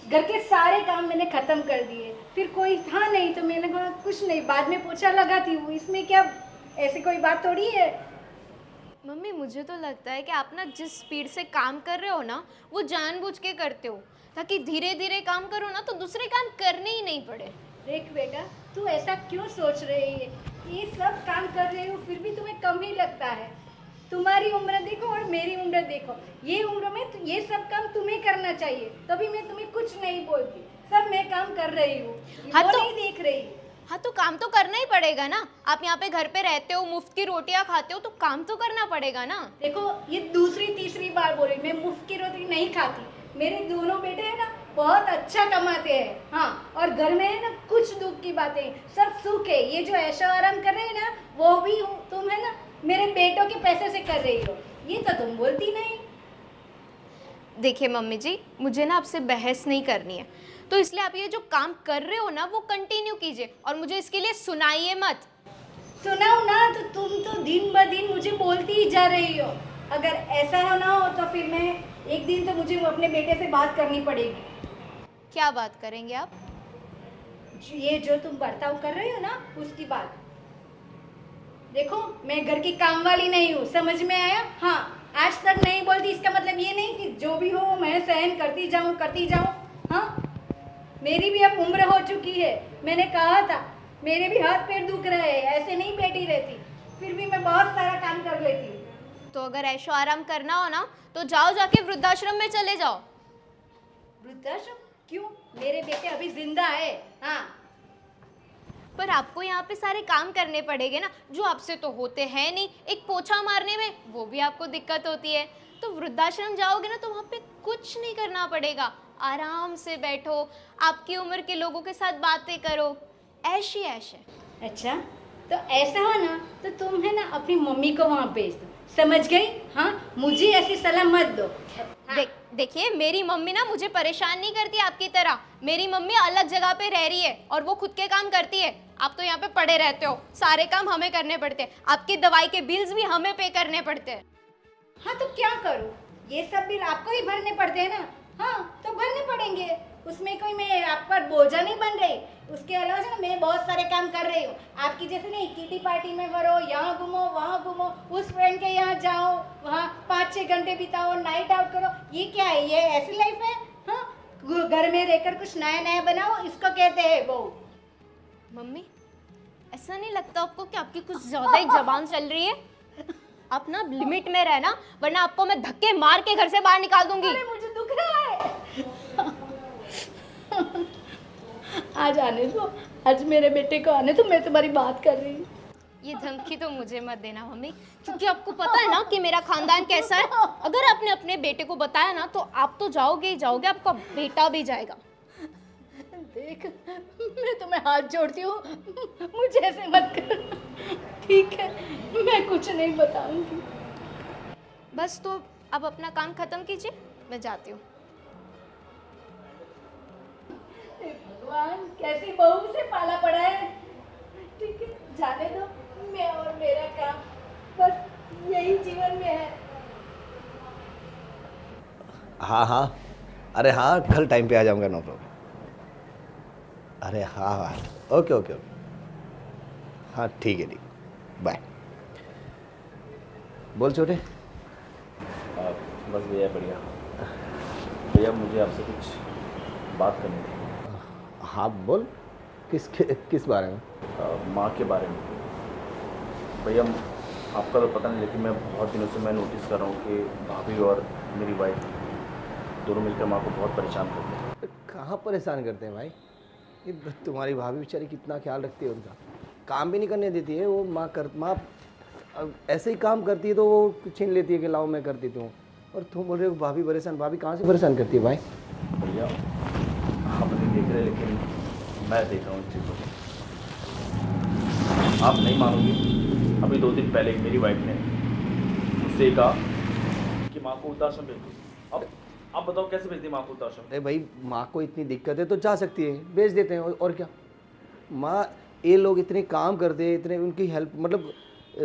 Speaker 2: घर के सारे काम मैंने ख़त्म कर दिए, फिर कोई था नहीं तो मैंने कहा कुछ नहीं, बाद में पोछा लगाती हूँ, इसमें क्या ऐसी कोई बात थोड़ी है।
Speaker 1: मम्मी मुझे तो लगता है कि आप ना जिस स्पीड से काम कर रहे हो ना, वो जानबूझ के करते हो, ताकि धीरे धीरे काम करो ना तो दूसरे काम करने ही नहीं पड़े।
Speaker 2: देख बेटा, तू ऐसा क्यों सोच रही है? ये सब काम कर रही हो फिर भी तुम्हें कम ही लगता है। तुम्हारी उम्र देखो और मेरी उम्र देखो, ये उम्र में ये सब काम तुम्हें करना चाहिए, तभी मैं तुम्हें कुछ नहीं बोलती। सब मैं काम कर रही हूँ,
Speaker 1: हाँ
Speaker 2: वो
Speaker 1: तो-
Speaker 2: नहीं देख रही।
Speaker 1: हाँ तो काम तो करना ही पड़ेगा ना, आप यहाँ पे घर पे रहते हो, मुफ्त की रोटियाँ खाते हो, तो काम तो करना पड़ेगा ना।
Speaker 2: देखो ये दूसरी तीसरी बार बोल रही, मैं मुफ्त की रोटी नहीं खाती। मेरे दोनों बेटे हैं ना बहुत अच्छा कमाते हैं, हाँ, और घर में है ना कुछ दुख की बातें, सब सुख है। ये जो ऐशो आराम कर रहे हैं ना, वो भी तुम है ना मेरे बेटों के पैसे से कर रही हो, ये तो तुम बोलती नहीं।
Speaker 1: देखिए मम्मी जी, मुझे ना आपसे बहस नहीं करनी है, तो इसलिए आप ये जो काम कर रहे हो ना वो कंटिन्यू कीजिए और मुझे इसके लिए सुनाइए मत।
Speaker 2: सुनाओ ना, तो तुम तो दिन ब दिन मुझे बोलती ही जा रही हो। अगर ऐसा ना हो तो फिर मैं एक दिन तो मुझे अपने बेटे से बात करनी पड़ेगी।
Speaker 1: क्या बात करेंगे आप?
Speaker 2: ये जो तुम बर्ताव कर रही हो ना उसकी बात। देखो मैं घर की काम वाली नहीं हूँ, समझ में आया? हाँ, आज तक नहीं बोलती इसका मतलब ये नहीं कि जो भी हो मैं सहन करती जाऊँ। हाँ, मेरी भी अब उम्र हो चुकी है। मैंने कहा था मेरे भी हाथ पैर दुख रहे हैं, ऐसे नहीं बैठी रहती, फिर भी मैं बहुत सारा काम कर लेती हूँ।
Speaker 1: तो अगर ऐशो आराम करना हो ना तो जाओ, जाके वृद्धाश्रम में चले जाओ।
Speaker 2: वृद्धाश्रम क्यों? मेरे बेटे अभी जिंदा है। हाँ,
Speaker 1: पर आपको यहाँ पे सारे काम करने पड़ेंगे ना, जो आपसे तो होते हैं नहीं। एक पोछा मारने में वो भी आपको दिक्कत होती है। तो वृद्धाश्रम जाओगे ना तो वहाँ पे कुछ नहीं करना पड़ेगा, आराम से बैठो, आपकी उम्र के लोगों के साथ बातें करो, ऐश ही ऐश है।
Speaker 2: अच्छा तो ऐसा हो ना तो तुम है ना अपनी मम्मी को वहाँ भेज दो, समझ गई? हाँ, मुझे ऐसी सलाह मत दो।
Speaker 1: देखिए मेरी मम्मी ना मुझे परेशान नहीं करती आपकी तरह। मेरी मम्मी अलग जगह पे रह रही है और वो खुद के काम करती है। आप तो यहाँ पे पड़े रहते हो, सारे काम हमें करने पड़ते हैं, आपकी दवाई के बिल्स भी हमें पे करने पड़ते हैं।
Speaker 2: हाँ तो क्या करूँ, ये सब बिल आपको ही भरने पड़ते हैं ना। हाँ तो भरने पड़ेंगे, उसमें कोई मैं आप पर बोझा नहीं बन रही। उसके अलावा ना मैं बहुत सारे काम कर रही हूँ, आपकी जैसे नहीं किटी पार्टी में भरो, यहाँ घूमो वहाँ घूमो, उस फ्रेंड के यहाँ जाओ, वहाँ 5-6 घंटे बिताओ, नाइट आउट करो। ये क्या है, ये ऐसी लाइफ है? हाँ, घर में रहकर कुछ नया नया बनाओ, इसको कहते हैं बहू।
Speaker 1: मम्मी ऐसा नहीं लगता आपको कि आपकी कुछ ज्यादा ही जबान चल रही है? आप ना लिमिट में रहना, वरना आपको मैं धक्के मार के घर से बाहर निकाल दूंगी।
Speaker 2: अरे मुझे दुख रहा है। आज आने दो, आज मेरे बेटे को आने दो, मैं तुम्हारी बात कर रही हूँ।
Speaker 1: ये धमकी तो मुझे मत देना मम्मी, क्योंकि आपको पता है ना कि मेरा खानदान कैसा है। अगर आपने अपने बेटे को बताया ना तो आप तो जाओगे ही जाओगे, आपका बेटा भी जाएगा।
Speaker 2: देख, मैं तुम्हें हाथ जोड़ती हूँ, मुझे ऐसे मत कर, ठीक है? मैं कुछ नहीं बताऊंगी।
Speaker 1: बस तो अब अपना काम खत्म कीजिए, मैं जाती हूँ।
Speaker 2: भगवान, कैसी बहू से पाला पड़ा है। ठीक है, जाने दो, मैं और मेरा काम, बस यही जीवन में है।
Speaker 4: हाँ, अरे हाँ, कल टाइम पे आ जाऊँगा, नो प्रॉब्लम। अरे हाँ, ओके, हाँ ठीक है, बाय। बोल छोटे।
Speaker 5: बस भैया बढ़िया। भैया मुझे आपसे कुछ बात करनी थी।
Speaker 4: हाँ बोल, किस बारे में?
Speaker 5: माँ के बारे में। भैया आपका तो पता नहीं, लेकिन मैं बहुत दिनों से मैं नोटिस कर रहा हूँ कि भाभी और मेरी वाइफ दोनों मिलकर माँ को बहुत परेशान करते हैं।
Speaker 4: तो कहाँ परेशान करते हैं भाई? ये तुम्हारी भाभी बेचारी कितना ख्याल रखती है उनका, काम भी नहीं करने देती है वो। माँ ऐसे ही काम करती है तो वो छीन लेती है कि लाओ मैं कर देती हूँ। और तुम बोल रहे हो भाभी परेशान, भाभी कहाँ से परेशान करती है भाई?
Speaker 5: भैया आप नहीं देख रहे लेकिन मैं देख रहा हूँ इस चीज़ को। आप नहीं मानोगे, अभी 2 दिन पहले मेरी वाइफ ने मुझसे कहा कि माँ को वृद्धाश्रम भेज दो। अब आप बताओ कैसे भेज दी माँ को वृद्धाश्रम?
Speaker 4: अरे भाई माँ को इतनी दिक्कत है तो जा सकती है, भेज देते हैं और क्या। माँ ये लोग इतने काम करते हैं, इतने उनकी हेल्प मतलब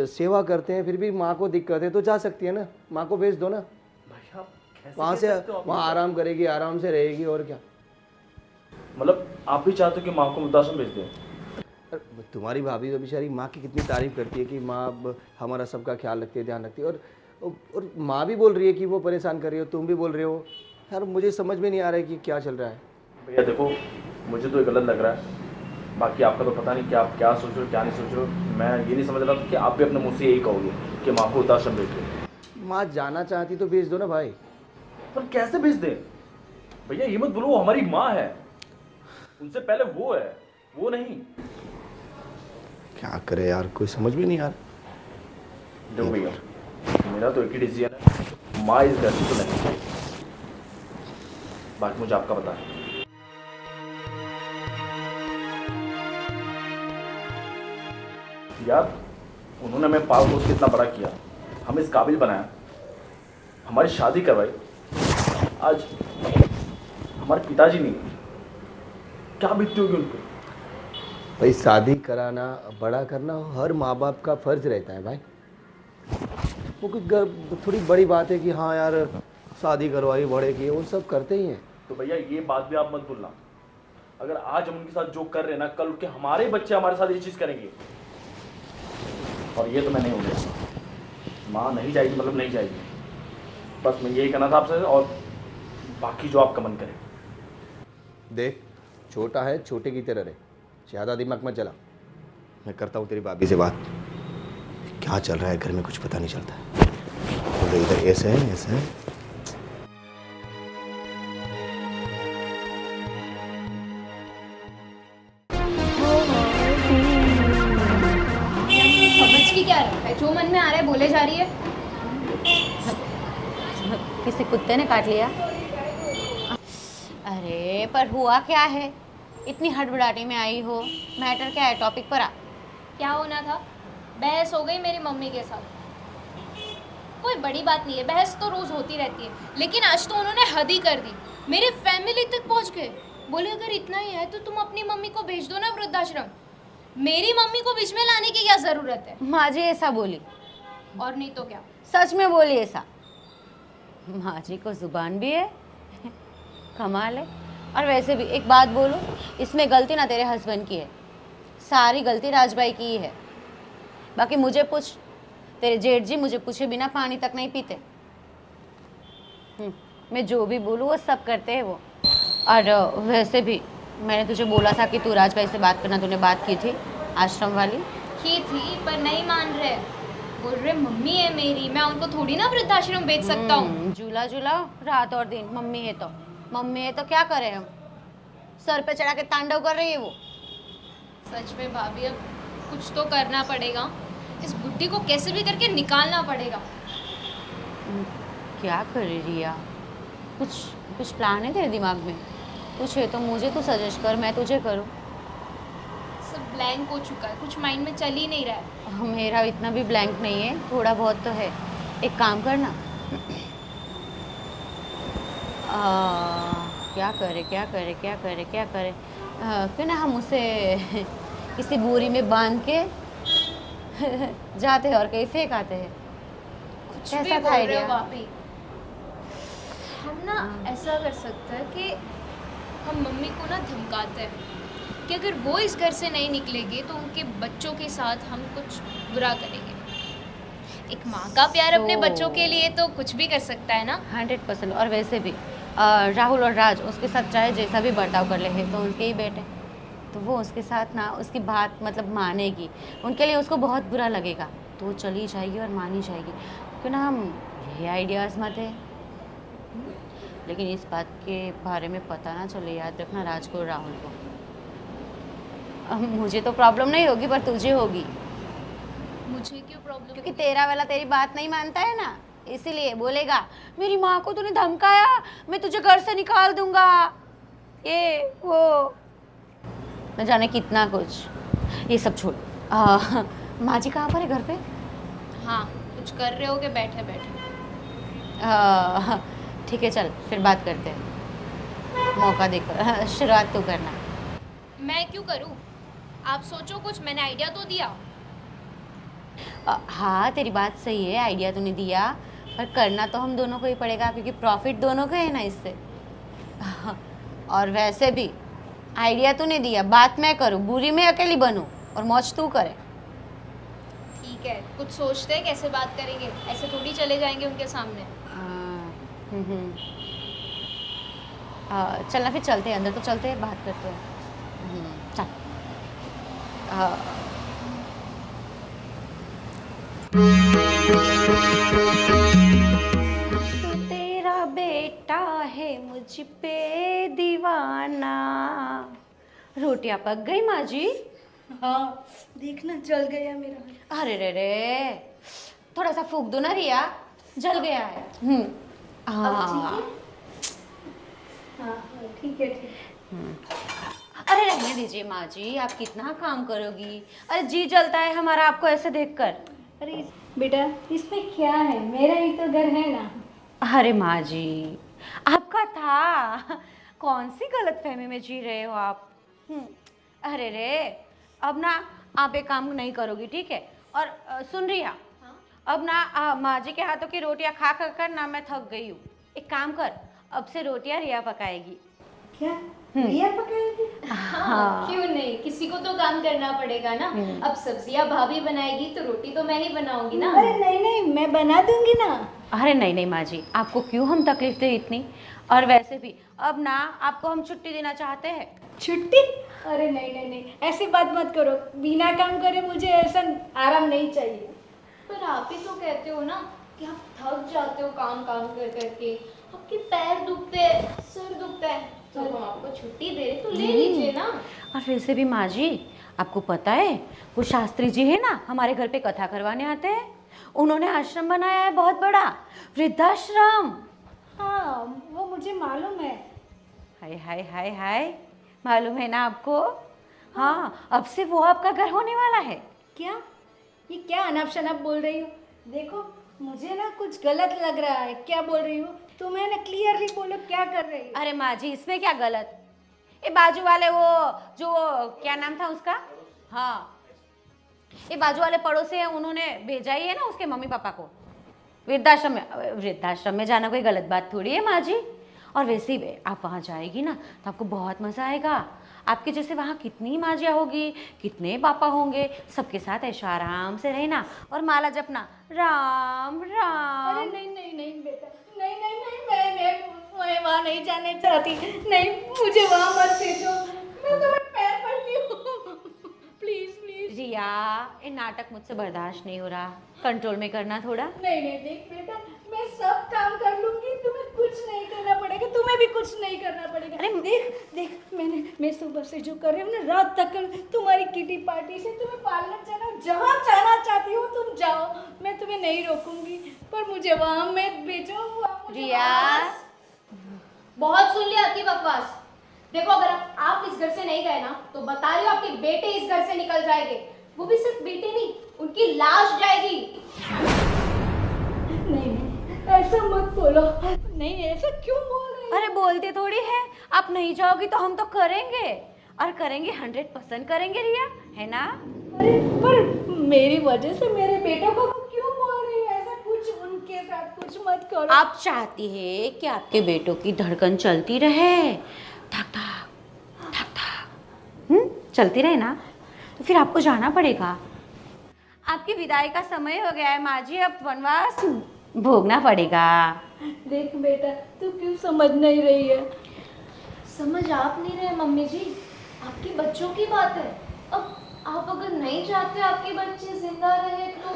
Speaker 4: सेवा करते हैं, फिर भी माँ को दिक्कत है तो जा सकती है ना, माँ को भेज दो ना।
Speaker 5: भाई आप कैसे
Speaker 4: वहाँ
Speaker 5: कह
Speaker 4: से
Speaker 5: सकते हो आप?
Speaker 4: वहाँ आराम करेगी, आराम से रहेगी और क्या।
Speaker 5: मतलब आप भी चाहते हो कि माँ को वृद्धाश्रम भेज दें?
Speaker 4: अरे तुम्हारी भाभी तो बेचारी माँ की कितनी तारीफ करती है कि माँ अब हमारा सबका ख्याल रखती है, ध्यान रखती है। और माँ भी बोल रही है कि वो परेशान कर रही हो, तुम भी बोल रहे हो। यार मुझे समझ में नहीं आ रहा है कि क्या चल रहा है।
Speaker 5: भैया देखो, मुझे तो ये गलत लग रहा है, बाकी आपका तो पता नहीं कि आप क्या सोच रहे हो क्या नहीं सोच रहे हो। मैं ये नहीं समझ रहा था कि आप भी अपने मुँह से यही कहोगे कि माँ को वृद्धाश्रम भेज दो।
Speaker 4: माँ जाना चाहती तो भेज दो ना भाई।
Speaker 5: पर कैसे भेज दें भैया? ये मत बोलो वो हमारी माँ है, उनसे पहले वो है, वो नहीं।
Speaker 4: क्या करे यार, कोई समझ में नहीं आ रहा।
Speaker 5: देखो भैया, मेरा तो एक ही डिसीजन है, माँ इस घर से तो नहीं चाहिए। बाकी मुझे आपका पता है। यार उन्होंने हमें पाल पोस के इतना बड़ा किया, हमें इस काबिल बनाया, हमारी शादी करवाई। आज हमारे पिताजी नहीं, क्या बीतती होगी उनको?
Speaker 4: भाई शादी कराना, बड़ा करना हर माँ बाप का फर्ज रहता है भाई। वो कोई थोड़ी बड़ी बात है कि हाँ यार शादी करवाई, बड़े की, वो सब करते ही हैं।
Speaker 5: तो भैया ये बात भी आप मत भूलना, अगर आज हम उनके साथ जो कर रहे हैं ना, कल उनके हमारे बच्चे हमारे साथ ये चीज़ करेंगे। और ये तो मैं नहीं होने दूंगा। माँ नहीं जाएगी मतलब नहीं जाएगी, बस मैं यही कहना था आपसे। और बाकी जो आपका मन करे।
Speaker 4: देख छोटा है, छोटे की तरह रहे, ज़्यादा दिमाग मत चला। मैं करता हूँ तेरी भाभी से बात, क्या चल रहा है घर में कुछ पता नहीं चलता है। तो इधर ऐसे है ऐसे है।
Speaker 1: समझ की क्या रखा है, जो मन में आ रहा है बोले जा रही है।
Speaker 3: किसी कुत्ते ने काट लिया? अरे पर हुआ क्या है, इतनी हड़बड़ाहटी में आई हो? मैटर क्या है, टॉपिक पर आ।
Speaker 1: क्या होना था, बहस हो गई मेरी मम्मी के साथ। कोई बड़ी बात नहीं है, बहस तो रोज होती रहती है, लेकिन आज तो उन्होंने हद ही कर दी। मेरे फैमिली तक पहुंच गए, बोले अगर इतना ही है तो तुम अपनी मम्मी को भेज दो ना वृद्धाश्रम। मेरी मम्मी को बीच में लाने की क्या जरूरत है?
Speaker 3: माँ जी ऐसा बोली?
Speaker 1: और नहीं तो क्या।
Speaker 3: सच में बोली ऐसा? माँ जी को जुबान भी है, कमाल है। और वैसे भी एक बात बोलो, इसमें गलती ना तेरे हस्बैंड की है, सारी गलती राजबाई की ही है। बाकी मुझे पूछ, तेरे जेठ जी मुझे पूछे बिना पानी तक नहीं पीते। मैं जो भी बोलूँ वो सब करते हैं वो। और वैसे भी मैंने तुझे बोला था कि तू राजबाई से बात करना, तूने बात की थी आश्रम वाली?
Speaker 1: की थी पर नहीं मान रहे, बोल रहे मम्मी है मेरी, मैं उनको थोड़ी ना वृद्धाश्रम भेज सकता हूँ।
Speaker 3: झूला झूला रात और दिन, मम्मी है तो मम्मी है तो क्या करें हम? सर पे चढ़ा के तांडव कर रही है वो।
Speaker 1: सच में भाभी अब कुछ तो करना पड़ेगा, इस बुड्ढी को कैसे भी करके निकालना पड़ेगा।
Speaker 3: क्या कर रही है? कुछ प्लान है तेरे दिमाग में? कुछ है तो मुझे तो सजेस्ट कर, मैं तुझे करूँ।
Speaker 1: सब ब्लैंक हो चुका है, कुछ माइंड में चल ही नहीं रहा है।
Speaker 3: मेरा इतना भी ब्लैंक नहीं है, थोड़ा बहुत तो है। एक काम करना, क्या करे क्यों ना हम उसे किसी बोरी में बांध के जाते हैं और कहीं फेंक आते हैं।
Speaker 1: कुछ भी
Speaker 3: कैसा
Speaker 1: बोल
Speaker 3: था
Speaker 1: रहे हो
Speaker 3: आइडिया?
Speaker 1: भाभी। हम ना ऐसा कर सकते हैं कि हम मम्मी को ना धमकाते हैं कि अगर वो इस घर से नहीं निकलेगी तो उनके बच्चों के साथ हम कुछ बुरा करेंगे। एक माँ का प्यार अपने बच्चों के लिए तो कुछ भी कर सकता है ना।
Speaker 3: 100%। और वैसे भी राहुल और राज उसके साथ चाहे जैसा भी बर्ताव कर ले है तो उनके ही बेटे, तो वो उसके साथ ना उसकी बात मतलब मानेगी। उनके लिए उसको बहुत बुरा लगेगा तो वो चली जाएगी और मानी जाएगी। क्यों ना हम ये आइडिया आजमाते हैं? लेकिन इस बात के बारे में पता ना चले, याद रखना राज को और राहुल को। मुझे तो प्रॉब्लम नहीं होगी पर तुझे होगी,
Speaker 1: मुझे क्यों प्रॉब्लम?
Speaker 3: क्योंकि तेरा वाला तेरी बात नहीं मानता है ना, इसीलिए बोलेगा मेरी माँ को तूने धमकाया, मैं तुझे घर से निकाल दूंगा, ये वो न जाने कितना कुछ। ये सब छोड़, माँ जी कहाँ पर है? घर पे?
Speaker 1: हाँ, कुछ कर रहे हो कि बैठे बैठे?
Speaker 3: ठीक है, चल फिर बात करते हैं, मौका देकर शुरुआत तो करना।
Speaker 1: मैं क्यों करूँ? आप सोचो कुछ, मैंने आइडिया तो दिया।
Speaker 3: हाँ तेरी बात सही है, आइडिया तूने दिया, पर करना तो हम दोनों को ही पड़ेगा क्योंकि प्रॉफिट दोनों का है ना इससे। और वैसे भी आइडिया तूने दिया, बात मैं करूँ, बुरी मैं अकेली बनूँ और मौज तू करे।
Speaker 1: ठीक है, कुछ सोचते हैं कैसे बात करेंगे, ऐसे थोड़ी चले जाएंगे उनके सामने।
Speaker 3: चलना फिर चलते हैं अंदर, तो चलते हैं बात करते हैं। चल। तो तेरा बेटा है मुझ पे दीवाना। रोटियां पक गई माँ जी?
Speaker 2: हाँ देखना जल गया मेरा।
Speaker 3: अरे रे रे, थोड़ा सा फूक दो ना रिया, जल गया है। हाँ
Speaker 2: हाँ ठीक है ठीक है।
Speaker 3: अरे रहने दीजिए माँ जी, आप कितना काम करोगी? अरे जी जलता है हमारा आपको ऐसे देखकर।
Speaker 2: अरे बेटा इसमें क्या है, मेरा ही तो घर है ना।
Speaker 3: अरे माँ जी, आपका था, कौन सी गलतफहमी में जी रहे हो आप? अरे रे, अब ना आप एक काम नहीं करोगी, ठीक है? और सुन रही है, अब ना माँ जी के हाथों की रोटियां खा कर ना मैं थक गई हूँ। एक काम कर, अब से रोटियां रिया पकाएगी।
Speaker 2: क्या रिया पकाएगी?
Speaker 1: हाँ, क्यों नहीं, किसी को तो काम करना पड़ेगा ना। अब सब्जियां भाभी बनाएगी तो रोटी तो मैं ही बनाऊंगी ना।
Speaker 2: अरे नहीं नहीं, मैं बना दूंगी ना।
Speaker 3: अरे नहीं नहीं माँ जी, आपको क्यों हम तकलीफ दे इतनी? और वैसे भी अब ना आपको हम छुट्टी देना चाहते हैं।
Speaker 2: छुट्टी? अरे नहीं नहीं नहीं, ऐसी बात मत करो, बिना काम करे मुझे ऐसा आराम नहीं चाहिए।
Speaker 1: पर आप ही तो कहते हो ना कि आप थक जाते हो काम काम कर करके, आपके पैर दुखते हैं, सिर दुखता है, तो हम आपको छुट्टी दे रहे तो ले लीजिए ना।
Speaker 3: और वैसे भी माँ जी, आपको पता है वो शास्त्री जी है ना, हमारे घर पे कथा करवाने आते हैं। उन्होंने आश्रम बनाया है बहुत बड़ा, वृद्धाश्रम।
Speaker 2: हाँ वो मुझे मालूम है।
Speaker 3: हाय हाय हाय हाय, मालूम है ना आपको? हाँ, अब से वो आपका घर होने वाला है।
Speaker 2: क्या ये क्या अनाप शनाप बोल रही हो? देखो मुझे ना कुछ गलत लग रहा है, क्या बोल रही हो तुम्हें ना क्लियरली बोलो, क्या कर रही हो?
Speaker 3: अरे माँ जी, इसमें क्या गलत? ये बाजू वाले वो जो क्या नाम था उसका, हाँ ये बाजू वाले पड़ोसी हैं, उन्होंने भेजा ही है ना उसके मम्मी पापा को वृद्धाश्रम में। वृद्धाश्रम में जाना कोई गलत बात थोड़ी है माँ जी। और वैसे भी आप वहाँ जाएगी ना तो आपको बहुत मज़ा आएगा। आपके जैसे वहाँ कितनी माजियाँ होगी, कितने पापा होंगे, सबके साथ ऐशो आराम से रहना और माला जपना, राम राम।
Speaker 2: अरे नहीं नहीं नहीं बेटा, नहीं नहीं नहीं, मैं वहाँ नहीं जाने चाहती। नहीं, मुझे वहाँ मत भेजो, मैं तुम्हें पैर पड़ती हूँ। Please please.
Speaker 3: रिया, ये नाटक मुझसे बर्दाश्त नहीं हो रहा, कंट्रोल में करना थोड़ा।
Speaker 2: नहीं नहीं देख बेटा, मैं सब काम कर लूंगी, तुम्हें कुछ नहीं करना पड़ेगा, तुम्हें भी कुछ नहीं करना पड़ेगा।
Speaker 3: अरे
Speaker 2: देख देख, मैं सुबह से जो कर रही हूँ ना, रात तक तुम्हारी किटी पार्टी से तुम्हें पार्लर जाना, जहाँ जाना चाहती हो तुम जाओ, मैं तुम्हें नहीं रोकूंगी, पर मुझे वहाँ मत भेजो।
Speaker 3: रिया,
Speaker 1: बहुत सुन लिया आपकी बकवास। देखो अगर आप इस घर से नहीं गए ना तो बता रही हूँ आपके बेटे इस घर से निकल जाएंगे। वो भी सिर्फ बेटे नहीं, उनकी लाश जाएगी।
Speaker 2: नहीं ऐसा मत बोलो। नहीं ऐसा क्यों बोल रही हो?
Speaker 3: अरे बोलते थोड़ी है, आप नहीं जाओगी तो हम तो करेंगे, और करेंगे 100% करेंगे रिया, है ना?
Speaker 2: अरे पर मेरी वजह से मेरे बेटे को क्यों बोल रही है ऐसा? कुछ उनके साथ कुछ मत करो।
Speaker 3: आप चाहती है कि आपके बेटों की धड़कन चलती रहे, धक धक, चलती रहे ना, तो फिर आपको जाना पड़ेगा। आपकी विदाई का समय हो गया है माँ जी, अब वनवास भोगना पड़ेगा।
Speaker 2: देख बेटा, तू क्यों समझ नहीं रही है?
Speaker 1: समझ आप नहीं रहे मम्मी जी, आपके बच्चों की बात है। अब आप अगर नहीं चाहते आपके बच्चे जिंदा रहे तो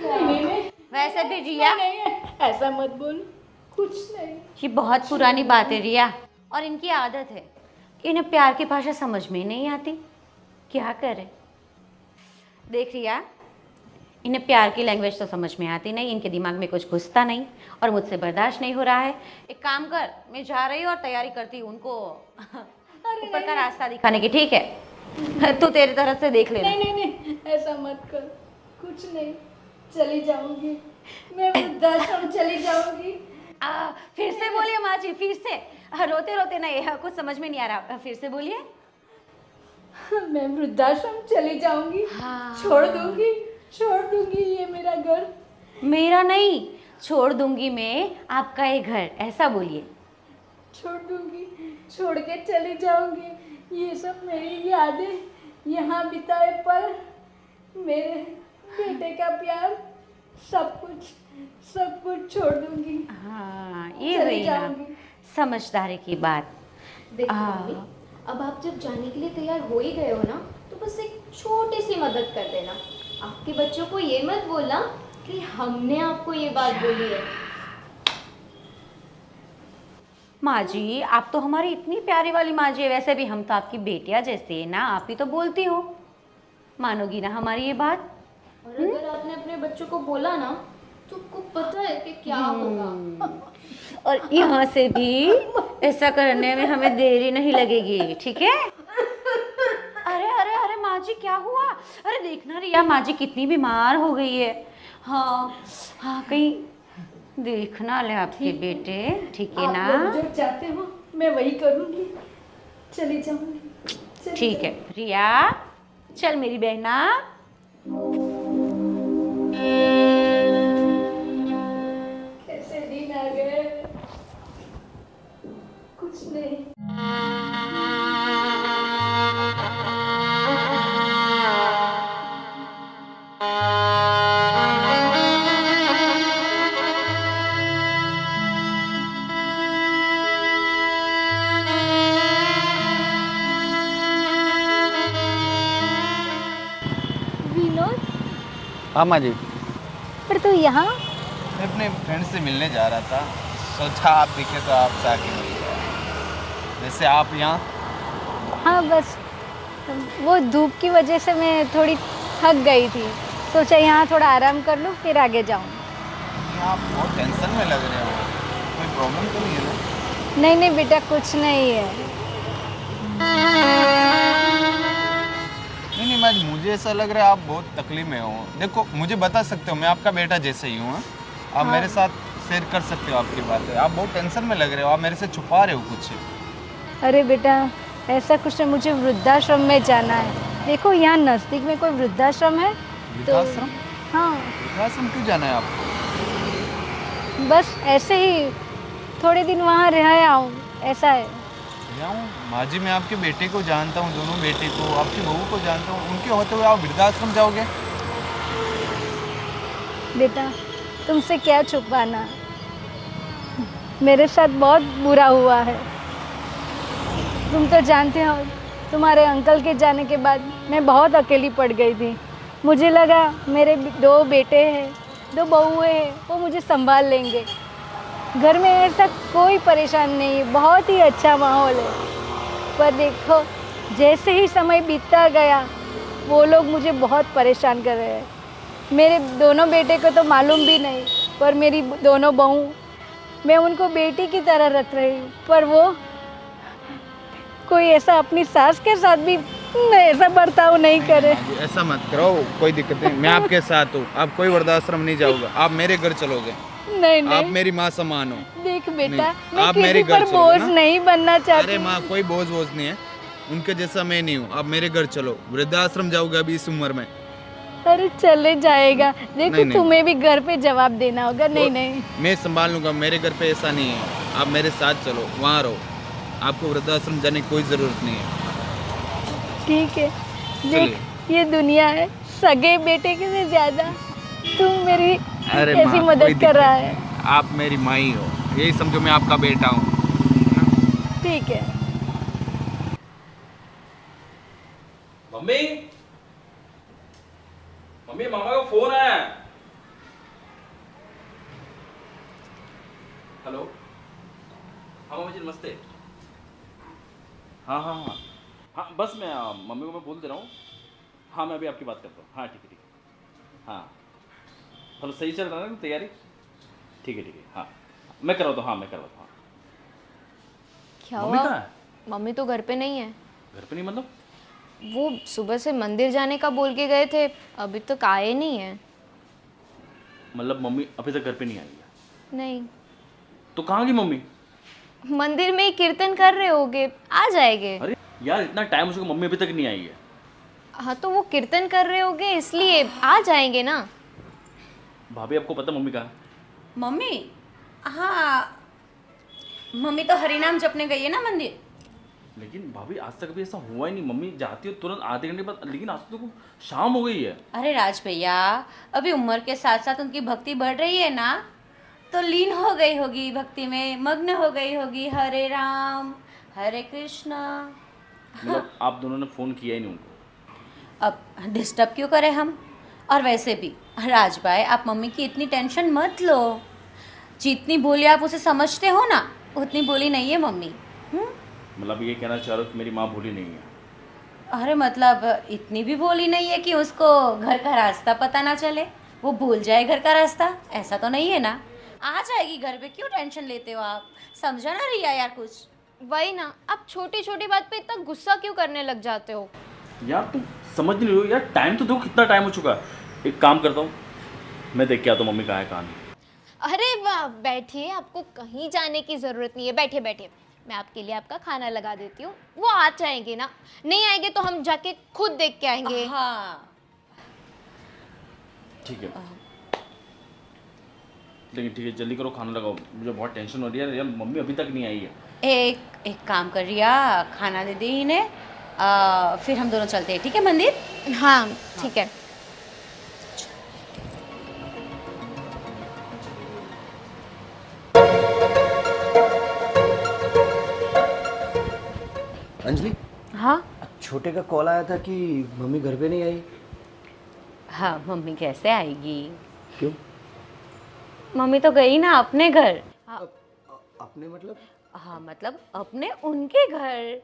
Speaker 2: नहीं नहीं
Speaker 3: वैसे भी रिया,
Speaker 2: नहीं, ऐसा मत बोल। कुछ नहीं।
Speaker 3: ये बहुत पुरानी बात है रिया, और इनकी आदत है कि इन्हें प्यार की भाषा समझ में ही नहीं आती। क्या करें? देख रिया, इन्हें प्यार की लैंग्वेज तो समझ में आती नहीं, इनके दिमाग में कुछ घुसता नहीं और मुझसे बर्दाश्त नहीं हो रहा है। एक काम कर, मैं जा रही हूँ और तैयारी करती हूँ उनको ऊपर का रास्ता दिखाने की, ठीक है? तू तेरी तरफ से देख लेना।
Speaker 2: नहीं नहीं नहीं, ऐसा मत कर, कुछ नहीं, चली जाऊंगी मैं, वृद्धाश्रम चली जाऊंगी।
Speaker 3: फिर से बोलिए माँ जी, फिर से। रोते रोते नहीं, कुछ समझ में नहीं आ रहा, फिर से बोलिए।
Speaker 2: मैं वृद्धाश्रम चली जाऊंगी।
Speaker 3: हाँ।
Speaker 2: छोड़ दूंगी ये मेरा घर।
Speaker 3: मेरा नहीं, छोड़ दूंगी मैं आपका ये घर, ऐसा बोलिए।
Speaker 2: छोड़ दूंगी, छोड़ के चली जाऊंगी ये सब मेरी यादें, यहाँ बिताए पल, मेरे बेटे का प्यार, सब कुछ छोड़ दूंगी।
Speaker 3: हाँ, ये
Speaker 2: चली
Speaker 3: वही ना
Speaker 2: जाऊंगी।
Speaker 3: समझदारी की बात।
Speaker 1: देखो मम्मी, अब आप जब जाने के लिए तैयार हो ही गए हो ना, तो बस एक छोटी सी मदद कर देना। आपके बच्चों को ये मत बोलना कि हमने आपको ये बात बोली है।
Speaker 3: माँ जी, आप तो हमारी इतनी प्यारी वाली माँ जी है, वैसे भी हम तो आपकी बेटियाँ जैसे हैं ना, आप ही तो बोलती हो। मानोगी ना हमारी ये बात?
Speaker 1: और अगर आपने अपने बच्चों को बोला ना, तो आपको पता है कि क्या होगा।
Speaker 3: और यहाँ से भी ऐसा करने में हमें देरी नहीं लगेगी, ठीक है? अरे अरे अरे माँ जी, क्या हुआ? अरे देखना रिया, माँ जी कितनी बीमार हो गई है। हाँ हाँ, कहीं देखना ले आपके बेटे, ठीक है ना?
Speaker 2: आप लोग जो चाहते हो मैं वही करूंगी, चली जाऊंगी।
Speaker 3: ठीक है रिया, चल मेरी बहना।
Speaker 2: कैसे दिन आ गए, कुछ नहीं। विनोद,
Speaker 5: हाँ माँ जी,
Speaker 2: पर तू यहाँ?
Speaker 5: मैं अपने फ्रेंड से मिलने जा रहा था, सोचा आप दिखे तो आपसे आके मिल गया। वैसे आप यहाँ?
Speaker 2: हाँ बस वो धूप की वजह से मैं थोड़ी थक गई थी, सोचा यहाँ थोड़ा आराम कर लूँ फिर आगे जाऊँ।
Speaker 5: आप बहुत टेंशन में लग रहे हो, कोई प्रॉब्लम तो नहीं है ना?
Speaker 2: नहीं नहीं बेटा, कुछ नहीं है।
Speaker 5: नहीं माँ जी, मुझे ऐसा लग रहा है आप बहुत तकलीफ में हो। देखो, मुझे बता सकते हो, मैं आपका बेटा जैसे ही हूँ। आप मेरे साथ शेयर कर सकते हो आपकी बातें। आप बहुत टेंशन में लग रहे हो, आप मेरे से छुपा रहे हो कुछ।
Speaker 2: अरे बेटा, ऐसा कुछ नहीं, मुझे वृद्धाश्रम में जाना है। देखो यहाँ नज़दीक में कोई वृद्धाश्रम है?
Speaker 5: वृद्धाश्रम?
Speaker 2: हाँ,
Speaker 5: वृद्धाश्रम क्यों जाना है आपको?
Speaker 2: बस ऐसे ही थोड़े दिन वहाँ रह आऊँ, ऐसा है।
Speaker 5: जाऊँ? माँ जी, मैं आपके बेटे को जानता हूँ, दोनों बेटे को, आपकी बहू को जानता हूँ। उनके होते हुए आप वृद्धाश्रम जाओगे?
Speaker 2: बेटा, तुमसे क्या छुपाना, मेरे साथ बहुत बुरा हुआ है। तुम तो जानते हो, तुम्हारे अंकल के जाने के बाद मैं बहुत अकेली पड़ गई थी। मुझे लगा मेरे 2 बेटे हैं, 2 बहुएं हैं, वो मुझे संभाल लेंगे। घर में ऐसा कोई परेशान नहीं है, बहुत ही अच्छा माहौल है। पर देखो, जैसे ही समय बीतता गया, वो लोग मुझे बहुत परेशान कर रहे हैं। मेरे दोनों बेटे को तो मालूम भी नहीं, पर मेरी दोनों बहू, मैं उनको बेटी की तरह रख रही हूँ, पर वो कोई ऐसा अपनी सास के साथ भी ऐसा बर्ताव नहीं करे।
Speaker 5: ऐसा मत करो, कोई दिक्कत नहीं, मैं आपके साथ हूँ। आप कोई वृद्धाश्रम नहीं जाओगे, आप मेरे घर चलोगे।
Speaker 2: नहीं नहीं,
Speaker 5: आप मेरी माँ समान हो।
Speaker 2: देख बेटा,
Speaker 5: नहीं,
Speaker 2: मैं
Speaker 5: आप
Speaker 2: किसी
Speaker 5: मेरे घर
Speaker 2: पर
Speaker 5: चलोगे
Speaker 2: बोझ
Speaker 5: ना?
Speaker 2: नहीं बनना चाहती।
Speaker 5: अरे माँ, कोई बोझ नहीं है, उनके जैसा मैं नहीं हूँ। आप मेरे घर चलो, वृद्धाश्रम जाओगे अभी इस उम्र में?
Speaker 2: अरे चले जाएगा, देखो
Speaker 5: नहीं, नहीं।
Speaker 2: तुम्हें भी घर पे जवाब देना होगा। नहीं नहीं,
Speaker 5: मैं संभाल लूँगा, मेरे घर पे ऐसा नहीं है। आप मेरे साथ चलो, वहाँ रहो, आपको वृद्धाश्रम जाने की कोई ज़रूरत नहीं है।
Speaker 2: ठीक है। देख, ये दुनिया है, सगे बेटे के से ज्यादा तुम मेरी
Speaker 5: अरे
Speaker 2: कैसी
Speaker 5: माँ, कोई
Speaker 2: मदद
Speaker 5: दिक्कत
Speaker 2: कर रहा
Speaker 5: नहीं
Speaker 2: है।
Speaker 5: आप मेरी माँ ही हो, यही समझो मैं आपका बेटा हूँ।
Speaker 2: ठीक है।
Speaker 6: मम्मी, मम्मी, मामा का फोन आया है। हेलो,
Speaker 5: जी नमस्ते। हाँ हाँ हाँ हाँ, बस मैं मम्मी को मैं बोल दे रहा हूँ। हाँ मैं अभी आपकी बात करता हूँ। हाँ ठीक है ठीक है। हाँ मतलब सही चल रहा है ना तैयारी? ठीक है हाँ मैं करवाता हूँ। हाँ मैं करवाता हूँ।
Speaker 1: क्या
Speaker 5: मम्मी
Speaker 1: हुआ?
Speaker 5: कहाँ है?
Speaker 1: मम्मी तो घर पे नहीं है।
Speaker 5: घर पे नहीं मतलब?
Speaker 1: वो सुबह से मंदिर जाने का बोल के गए थे, अभी तक आए नहीं है।
Speaker 5: मतलब मम्मी अभी तक घर पे नहीं आई है?
Speaker 1: नहीं,
Speaker 5: तो कहाँ गई मम्मी?
Speaker 1: मंदिर में ही कीर्तन कर रहे होगे, आ जाएंगे।
Speaker 5: अरे यार इतना टाइम हो चुका, मम्मी अभी तक नहीं आई है।
Speaker 1: हाँ तो वो कीर्तन कर रहे होगे इसलिए आ जाएंगे ना।
Speaker 5: भाभी आपको पता मम्मी कहाँ है?
Speaker 3: मम्मी, हाँ मम्मी तो हरिनाम जपने गई है ना मंदिर।
Speaker 5: लेकिन भाभी आज तक भी ऐसा हुआ ही नहीं, मम्मी जाती है तुरंत आधे घंटे बाद, लेकिन आज तो शाम हो गई है।
Speaker 3: अरे राज भैया, अभी उम्र के साथ साथ उनकी भक्ति बढ़ रही है ना, तो लीन हो गई होगी भक्ति में, मग्न हो गई होगी। हरे राम हरे कृष्णा।
Speaker 5: मतलब आप दोनों ने फ़ोन किया ही नहीं उनको?
Speaker 3: अब डिस्टर्ब क्यों करें हम। और वैसे भी राज भाई, आप मम्मी की इतनी टेंशन मत लो। जितनी बोली आप उसे समझते हो ना, उतनी बोली नहीं है मम्मी।
Speaker 5: मतलब ये कहना चाह रहे हो कि मेरी माँ भूली नहीं है?
Speaker 3: अरे मतलब इतनी भी बोली नहीं है कि उसको घर का रास्ता पता ना चले, वो भूल जाए घर का रास्ता, ऐसा तो नहीं है ना। आ जाएगी घर पे, क्यों टेंशन लेते हो आप। समझा ना रिया यार कुछ।
Speaker 1: वही ना, आप छोटी छोटी बात पे इतना गुस्सा क्यों करने लग जाते हो?
Speaker 5: यार तुम समझ नहीं रहे हो यार, टाइम तो देखो कितना टाइम हो चुका है। एक काम करता हूँ, मैं देख के आता हूँ मम्मी कहाँ है कहाँ नहीं।
Speaker 1: अरे वाह, बैठिए, आपको कहीं जाने की ज़रूरत नहीं है, बैठिए बैठिए। मैं आपके लिए आपका खाना लगा देती हूँ, वो आ जाएंगे ना। नहीं आएंगे तो हम जाके खुद देख के आएंगे।
Speaker 3: हाँ
Speaker 5: ठीक है, लेकिन ठीक है जल्दी करो, खाना लगाओ, मुझे बहुत टेंशन हो रही है यार, मम्मी अभी तक नहीं आई है।
Speaker 3: एक काम कर रिया, खाना दे दे इन्हें, फिर हम दोनों चलते हैं, ठीक है मंदिर।
Speaker 1: हाँ ठीक है।
Speaker 4: अंजलि,
Speaker 3: हाँ
Speaker 4: छोटे का कॉल आया था कि मम्मी घर पे नहीं आई।
Speaker 3: हाँ, मम्मी कैसे आएगी।
Speaker 4: क्यों?
Speaker 3: मम्मी तो गई ना अपने घर।
Speaker 4: अपने मतलब?
Speaker 3: हाँ मतलब अपने उनके घर।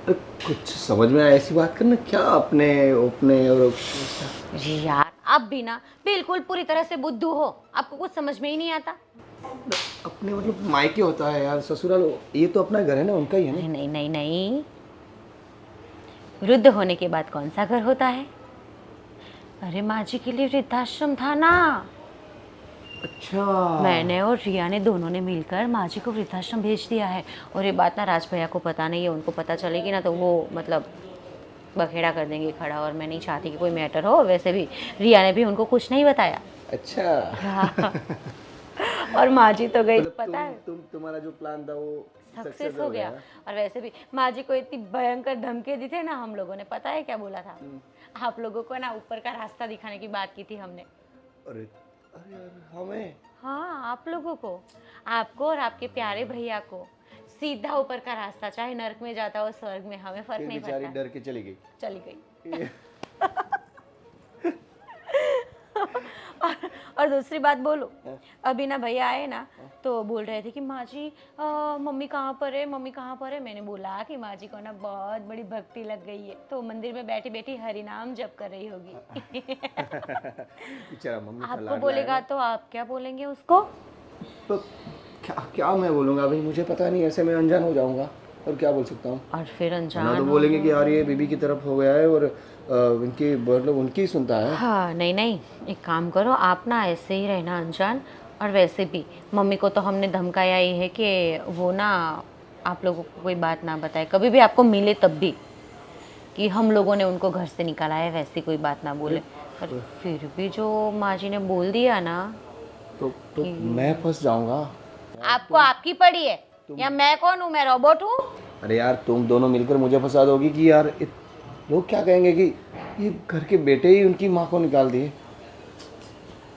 Speaker 4: अरे कुछ समझ में आया, ऐसी बात करना क्या अपने अपने और
Speaker 3: जी यार, आप भी ना बिल्कुल पूरी तरह से बुद्धू हो, आपको कुछ समझ में ही नहीं आता।
Speaker 4: अपने मतलब मायके होता है यार, ससुराल ये तो अपना घर है ना, उनका ही है ना।
Speaker 3: नहीं नहीं नहीं नहीं, वृद्ध होने के बाद कौन सा घर होता है। अरे माँ जी के लिए वृद्धाश्रम था ना।
Speaker 4: अच्छा,
Speaker 3: मैंने और रिया ने दोनों ने मिलकर माँ जी को वृद्धाश्रम भेज दिया है। और ये बात ना राज भैया को पता नहीं है, उनको पता चलेगी ना तो वो मतलब बखेड़ा कर देंगे खड़ा, और मैं नहीं चाहती कि कोई मैटर हो। वैसे भी रिया ने भी उनको कुछ नहीं बताया।
Speaker 4: अच्छा।
Speaker 3: और माँ जी तो गई,
Speaker 4: मतलब
Speaker 3: पता है
Speaker 4: तुम्हारा जो प्लान था वो
Speaker 3: सक्सेस हो गया। और वैसे भी माँ जी को इतनी भयंकर धमकी दी थी ना हम लोगों ने, पता है क्या बोला था। आप लोगों को ना ऊपर का रास्ता दिखाने की बात की थी हमने।
Speaker 4: अरे अरे यार, हमें?
Speaker 3: हाँ, आप लोगों को, आपको और आपके प्यारे भैया को सीधा ऊपर का रास्ता, चाहे नर्क में जाता हो स्वर्ग में, हमें फर्क नहीं
Speaker 4: बेचारी
Speaker 3: पड़ता।
Speaker 4: डर के चली गई।
Speaker 3: चली गई। और दूसरी बात बोलो, अभी ना भैया आए ना तो बोल रहे थे कि माँ जी मम्मी कहाँ पर है, मम्मी कहाँ पर है। मैंने बोला कि माँ जी को ना बहुत बड़ी भक्ति लग गई है, तो मंदिर में बैठी बैठी हरि नाम जप कर रही होगी।
Speaker 4: बेचारा मम्मी का
Speaker 3: आपको
Speaker 4: लाडला
Speaker 3: बोलेगा
Speaker 4: है।
Speaker 3: तो आप क्या बोलेंगे उसको।
Speaker 4: तो क्या क्या मैं बोलूँगा भाई, मुझे पता नहीं, ऐसे मैं अनजान हो जाऊँगा और क्या बोल सकता हूँ।
Speaker 3: और फिर
Speaker 4: ना
Speaker 3: अनजान
Speaker 4: तो बोलेंगे कि यार ये बीबी की तरफ हो गया है और इनकी मतलब उनकी ही सुनता है।
Speaker 3: हाँ नहीं नहीं, एक काम करो आप ना ऐसे ही रहना अनजान। और वैसे भी मम्मी को तो हमने धमकाया ही है कि वो ना आप लोगों को कोई बात ना बताए, कभी भी आपको मिले तब भी, कि हम लोगों ने उनको घर से निकाला है, वैसी कोई बात ना बोले। पर फिर भी जो माँ जी ने बोल दिया ना,
Speaker 4: तो मैं फंस जाऊँगा।
Speaker 3: आपको आपकी पड़ी है या मैं कौन हूँ, मैं रोबोट हूँ।
Speaker 4: अरे यार तुम दोनों मिलकर मुझे फंसा दोगी कि यार लोग क्या कहेंगे कि ये घर के बेटे ही उनकी माँ को निकाल दिए।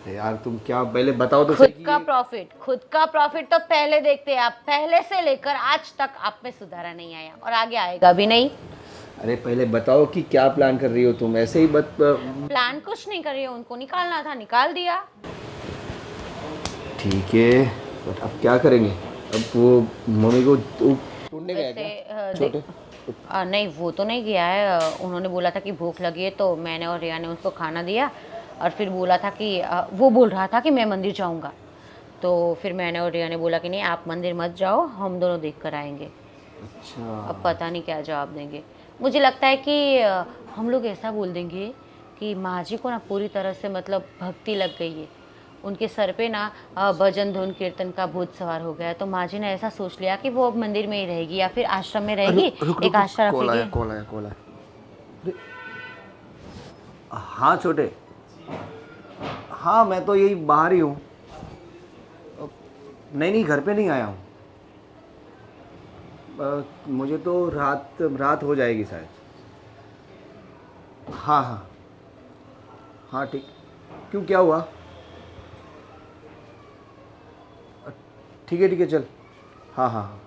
Speaker 4: अरे यार तुम क्या पहले बताओ तो
Speaker 3: खुद
Speaker 4: सही
Speaker 3: का प्रॉफिट, खुद का प्रॉफिट तो पहले देखते हैं आप। पहले से लेकर आज तक आप में सुधारा नहीं आया और आगे आएगा भी नहीं।
Speaker 4: अरे पहले बताओ कि क्या प्लान कर रही हो तुम, ऐसे ही
Speaker 3: प्लान कुछ नहीं कर रही हो, उनको निकालना था निकाल दिया।
Speaker 4: ठीक है, बट अब क्या करेंगे? अब वो मम्मी को ढूंढने गया क्या छोटे?
Speaker 3: नहीं वो तो नहीं गया है। उन्होंने बोला था कि भूख लगी है तो मैंने और रिया ने उसको खाना दिया और फिर बोला था कि वो बोल रहा था कि मैं मंदिर जाऊंगा, तो फिर मैंने और रिया ने बोला कि नहीं आप मंदिर मत जाओ, हम दोनों देख कर आएंगे।
Speaker 4: अच्छा,
Speaker 3: अब पता नहीं क्या जवाब देंगे। मुझे लगता है कि हम लोग ऐसा बोल देंगे कि माँ जी को ना पूरी तरह से मतलब भक्ति लग गई है, उनके सर पे ना भजन धुन कीर्तन का भूत सवार हो गया है, तो माँ जी ने ऐसा सोच लिया कि वो अब मंदिर में ही रहेगी या फिर आश्रम में रहेगी। एक आश्रम
Speaker 4: कॉल आया
Speaker 3: रखेगी।
Speaker 4: कॉल आया कॉल आया। अरे, हाँ छोटे, हाँ मैं तो यही बाहर ही हूँ। नहीं घर पे नहीं आया हूँ। मुझे तो रात हो जाएगी शायद। हाँ ठीक। क्यों क्या हुआ? ठीक है चल। हाँ।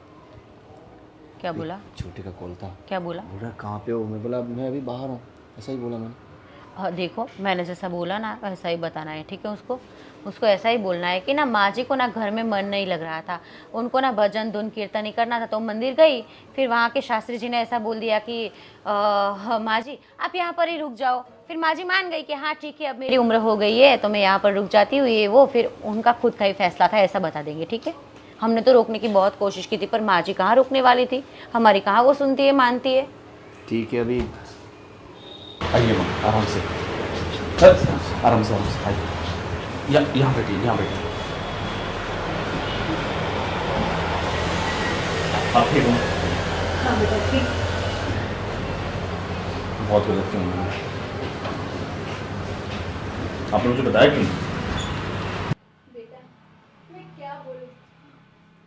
Speaker 3: क्या बोला?
Speaker 4: छोटे का कॉल था।
Speaker 3: क्या बोला?
Speaker 4: बोल रहा कहाँ पे हो? मैं बोला मैं अभी बाहर हूँ, ऐसा ही बोला मैंने।
Speaker 3: देखो मैंने जैसा बोला ना वैसा ही बताना है, ठीक है? उसको ऐसा ही बोलना है कि ना माँ जी को ना घर में मन नहीं लग रहा था, उनको ना भजन धुन कीर्तन ही करना था, तो मंदिर गई। फिर वहाँ के शास्त्री जी ने ऐसा बोल दिया कि माँ जी आप यहाँ पर ही रुक जाओ। फिर माँ जी मान गई कि हाँ ठीक है अब मेरी उम्र हो गई है तो मैं यहाँ पर रुक जाती हूँ, ये वो। फिर उनका खुद का ही फैसला था, ऐसा बता देंगे, ठीक है? हमने तो रोकने की बहुत कोशिश की थी पर माँ जी कहाँ रुकने वाली थी, हमारी कहाँ वो सुनती है मानती है।
Speaker 4: ठीक है अभी
Speaker 5: आइए माँ, आराम से आराम से आइए। यहाँ बैठिए आप ठीक हो?
Speaker 2: हाँ बेटा ठीक।
Speaker 5: बहुत गलत क्यों हुआ? आपने मुझे बताया क्यों?
Speaker 2: बेटा मैं क्या बोलूं,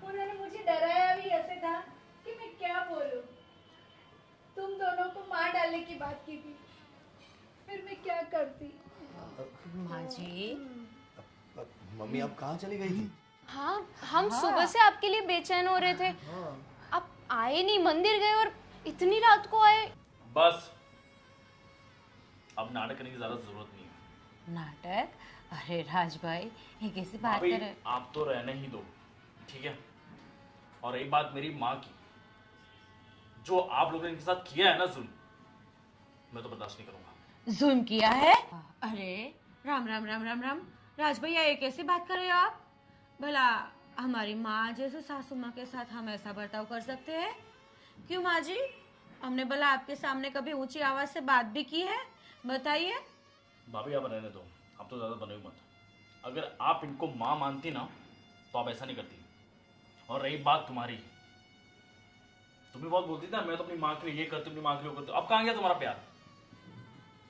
Speaker 2: उन्होंने मुझे डराया भी ऐसे था कि मैं क्या बोलूं। तुम दोनों को मार डालने की बात की थी, फिर मैं क्या करती।
Speaker 3: माँ जी
Speaker 4: मम्मी आप कहाँ चली गई थी?
Speaker 1: हाँ हम सुबह से आपके लिए बेचैन हो रहे थे। आप आए नहीं, मंदिर गए और इतनी रात को आए।
Speaker 6: बस अब नाटक करने की ज्यादा जरूरत नहीं है।
Speaker 3: नाटक? अरे राज भाई ये कैसी बात
Speaker 6: भाभी,
Speaker 3: कर रहे?
Speaker 6: आप तो रहने ही दो, ठीक है? और एक बात मेरी माँ की, जो आप लोगों ने इनके साथ किया है ना जुल्म, मैं तो बर्दाश्त नहीं करूंगा।
Speaker 3: जुल्म किया है? अरे राम राम राम राम राम, राज भैया ये कैसी बात कर रहे हो आप? भला हमारी माँ जैसे सासू माँ के साथ हम ऐसा बर्ताव कर सकते हैं? क्यों माँ जी, हमने भला आपके सामने कभी ऊंची आवाज से बात भी की है? बताइए।
Speaker 6: भाभी आप रहने दो, आप तो ज्यादा बने हुए मत। अगर आप इनको माँ मानती ना तो आप ऐसा नहीं करती। और रही बात तुम्हारी, तुम भी बहुत बोलती थी ना मैं तो अपनी माँ के लिए ये करती हूँ, अपनी माँ के लिए वो करती हूँ। अब कहाँ गया तुम्हारा प्यार?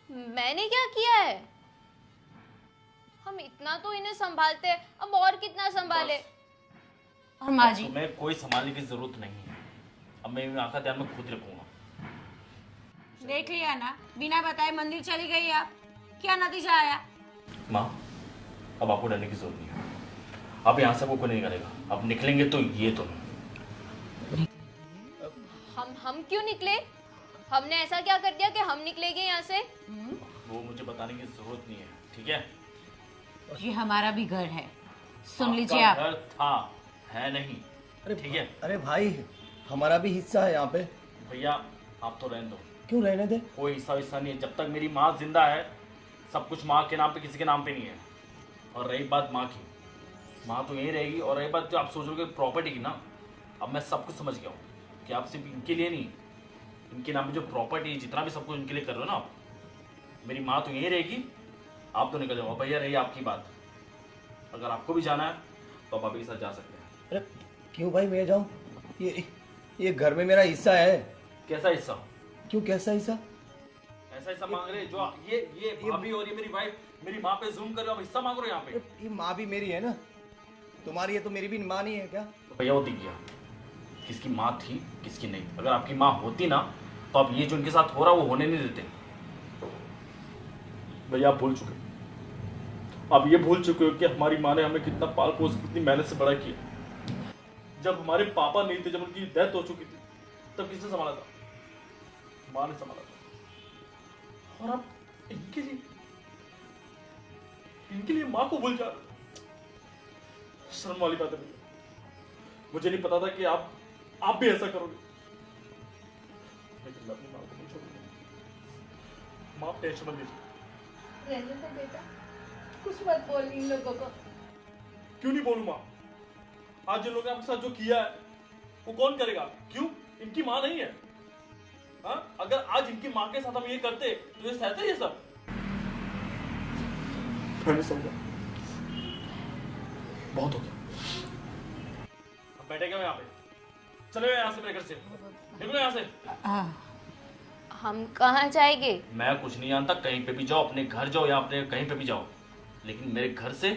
Speaker 1: मैंने क्या किया है? हम इतना तो इन्हें संभालते हैं, अब और कितना संभाले?
Speaker 3: और माँ जी
Speaker 6: तुम्हें कोई संभालने की जरूरत नहीं है। अब मैं आंखा ध्यान में खुद रखूंगा।
Speaker 3: देख लिया ना, बिना बताए मंदिर चली गई आप, क्या नतीजा आया?
Speaker 6: माँ अब आपको डरने की जरूरत नहीं है। अब यहाँ से वो कोई नहीं करेगा। अब निकलेंगे तो ये तुम।
Speaker 1: हम क्यों निकले? हमने ऐसा क्या कर दिया कि हम निकलेंगे यहाँ से?
Speaker 6: वो मुझे बताने की जरूरत नहीं है, ठीक है?
Speaker 3: ये हमारा भी घर है, सुन
Speaker 6: आपका
Speaker 3: लीजिए आप।
Speaker 6: घर था, है नहीं, ठीक है?
Speaker 4: अरे भाई हमारा भी हिस्सा है यहाँ पे।
Speaker 6: भैया आप तो रहने दो।
Speaker 4: क्यों रहने दे?
Speaker 6: कोई हिस्सा नहीं है। जब तक मेरी माँ जिंदा है सब कुछ माँ के नाम पे, किसी के नाम पे नहीं है। और रही बात माँ की, माँ तो यहीं रहेगी। और रही बात जो आप सोचोगे प्रॉपर्टी की ना, अब मैं सब कुछ समझ गया हूँ कि आप सिर्फ इनके लिए नहीं, इनके नाम पे जो प्रॉपर्टी जितना भी सब कुछ इनके लिए कर रहे हो ना आप, मेरी माँ तो यहीं रहेगी, आप तो निकल जाओ। भैया रही आपकी बात, अगर आपको भी जाना है तो आप अभी के साथ जा सकते हैं।
Speaker 4: अरे क्यों भाई मैं जाऊँ? ये घर में मेरा हिस्सा है।
Speaker 6: कैसा हिस्सा?
Speaker 4: क्यों कैसा हिस्सा?
Speaker 6: ऐसा हिस्सा मांग रहे जो ये भाभी और ये मेरी वाइफ मेरी माँ पे जुल्म कर रहे हो, आप हिस्सा मांग रहे हो यहाँ पे?
Speaker 4: ये माँ भी मेरी है ना, तुम्हारी है तो मेरी भी माँ नहीं है क्या?
Speaker 6: तो भैया वो दिख गया किसकी माँ थी किसकी नहीं। अगर आपकी माँ होती ना तो आप ये जो इनके साथ हो रहा वो होने नहीं देते। भैया आप भूल चुके, आप ये भूल चुके हो कि हमारी माँ ने हमें कितना पाल पोस कितनी मेहनत से बड़ा किया। जब हमारे पापा नहीं थे, जब उनकी डेथ हो चुकी थी, तब किसने संभाला था? माँ ने संभाला था। और आप इनके लिए माँ को भूल जा रहे हो। शर्म वाली बात है भैया, मुझे नहीं पता था कि आप भी ऐसा करोगे, लेकिन मैं अपनी माँ को नहीं छोड़ूंगा। माँ आप टेंशन मत लीजिए।
Speaker 2: रहने दे बेटा, कुछ मत बोल इन लोगों को।
Speaker 6: क्यों नहीं बोलूं माँ? आज जिन लोगों ने आपके साथ जो किया है वो कौन करेगा? क्यों? इनकी माँ नहीं है? हाँ, अगर आज इनकी माँ के साथ हम ये करते तो ये सहते ये सब? मैं समझा, बहुत हो गया। अब बैठेगा मैं यहाँ पे, चले गए यहाँ से मेरे घर से, निकलो यहाँ से।
Speaker 1: हम कहाँ जाएंगे?
Speaker 6: मैं कुछ नहीं जानता, कहीं पे भी जाओ, अपने घर जाओ या अपने कहीं पे भी जाओ, लेकिन मेरे घर से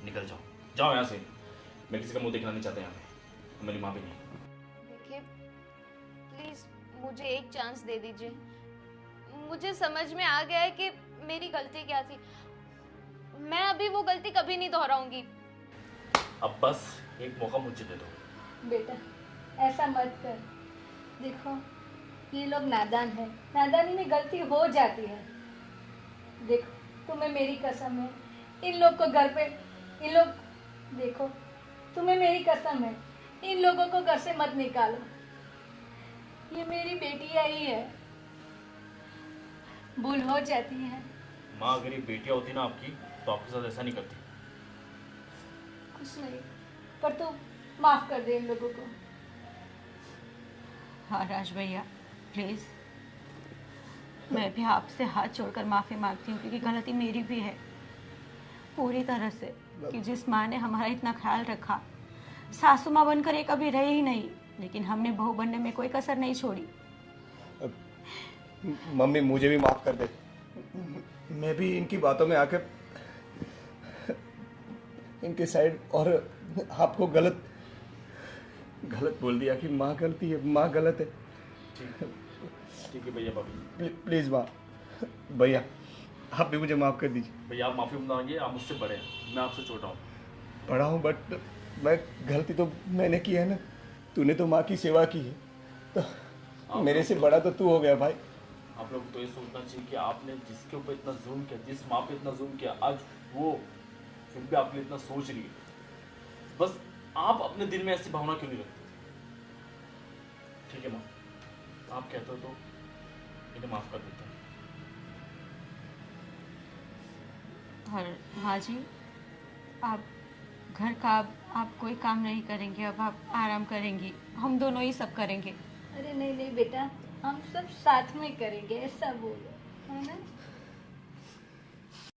Speaker 6: निकल जाओ। जाओ यहाँ से, मैं किसी का मुंह देखना नहीं चाहता यहाँ पे, मेरी माँ भी नहीं।
Speaker 1: देखिए प्लीज मुझे एक चांस दे दीजिए। मुझे समझ में आ गया है कि मेरी गलती क्या थी। मैं अभी वो गलती कभी नहीं दोहराऊंगी।
Speaker 6: अब बस एक मौका मुझे दे दो।
Speaker 2: बेटा ऐसा मत कर, देखो ये लोग नादान है, नादानी में गलती हो जाती है। देखो तुम्हें मेरी कसम है, इन लोग को घर पे, इन लोग, देखो तुम्हें मेरी कसम है, इन लोगों को घर से मत निकालो। ये मेरी बेटी आई है, भूल हो जाती है।
Speaker 6: माँ अगर ये बेटियाँ होती ना आपकी तो आपके साथ ऐसा नहीं करती।
Speaker 2: कुछ नहीं, पर तू माफ कर दे इन लोगों को।
Speaker 3: हाँ राज भैया प्लीज़, मैं भी आपसे हाथ जोड़कर माफ़ी मांगती हूँ, क्योंकि गलती मेरी भी है पूरी तरह से, कि जिस माँ ने हमारा इतना ख्याल रखा, सासू माँ बनकर ये कभी रही ही नहीं, लेकिन हमने बहू बनने में कोई कसर नहीं छोड़ी।
Speaker 4: मम्मी मुझे भी माफ कर दे, मैं भी इनकी बातों में आकर इनके साइड और आपको गलत बोल दिया कि माँ गलती है, माँ गलत है।
Speaker 6: ठीक है भैया भाभी।
Speaker 4: प्लीज माँ, भैया आप भी मुझे माफ कर दीजिए।
Speaker 6: भैया आप माफ़ी मांगिए, आप मुझसे बड़े हैं, मैं आपसे छोटा हूँ।
Speaker 4: पढ़ा हूँ बट मैं, गलती तो मैंने की है ना, तूने तो माँ की सेवा की है, तो मेरे से बड़ा तो तू हो गया भाई।
Speaker 6: आप लोग तो ये सोचना चाहिए कि आपने जिसके ऊपर इतना जुल्म किया, जिस माँ पे इतना जुल्म किया, आज वो फिर भी आपके लिए इतना सोच रही है। बस आप अपने दिल में ऐसी भावना क्यों नहीं रखते? ठीक है माँ, आप कहते हो तो इन्हें माफ कर देता हूँ।
Speaker 3: और माँ जी, आप घर का आप कोई काम नहीं करेंगे, अब आप आराम करेंगी, हम दोनों ही सब करेंगे।
Speaker 2: अरे नहीं नहीं बेटा, हम सब साथ में करेंगे, ऐसा बोलो, है ना।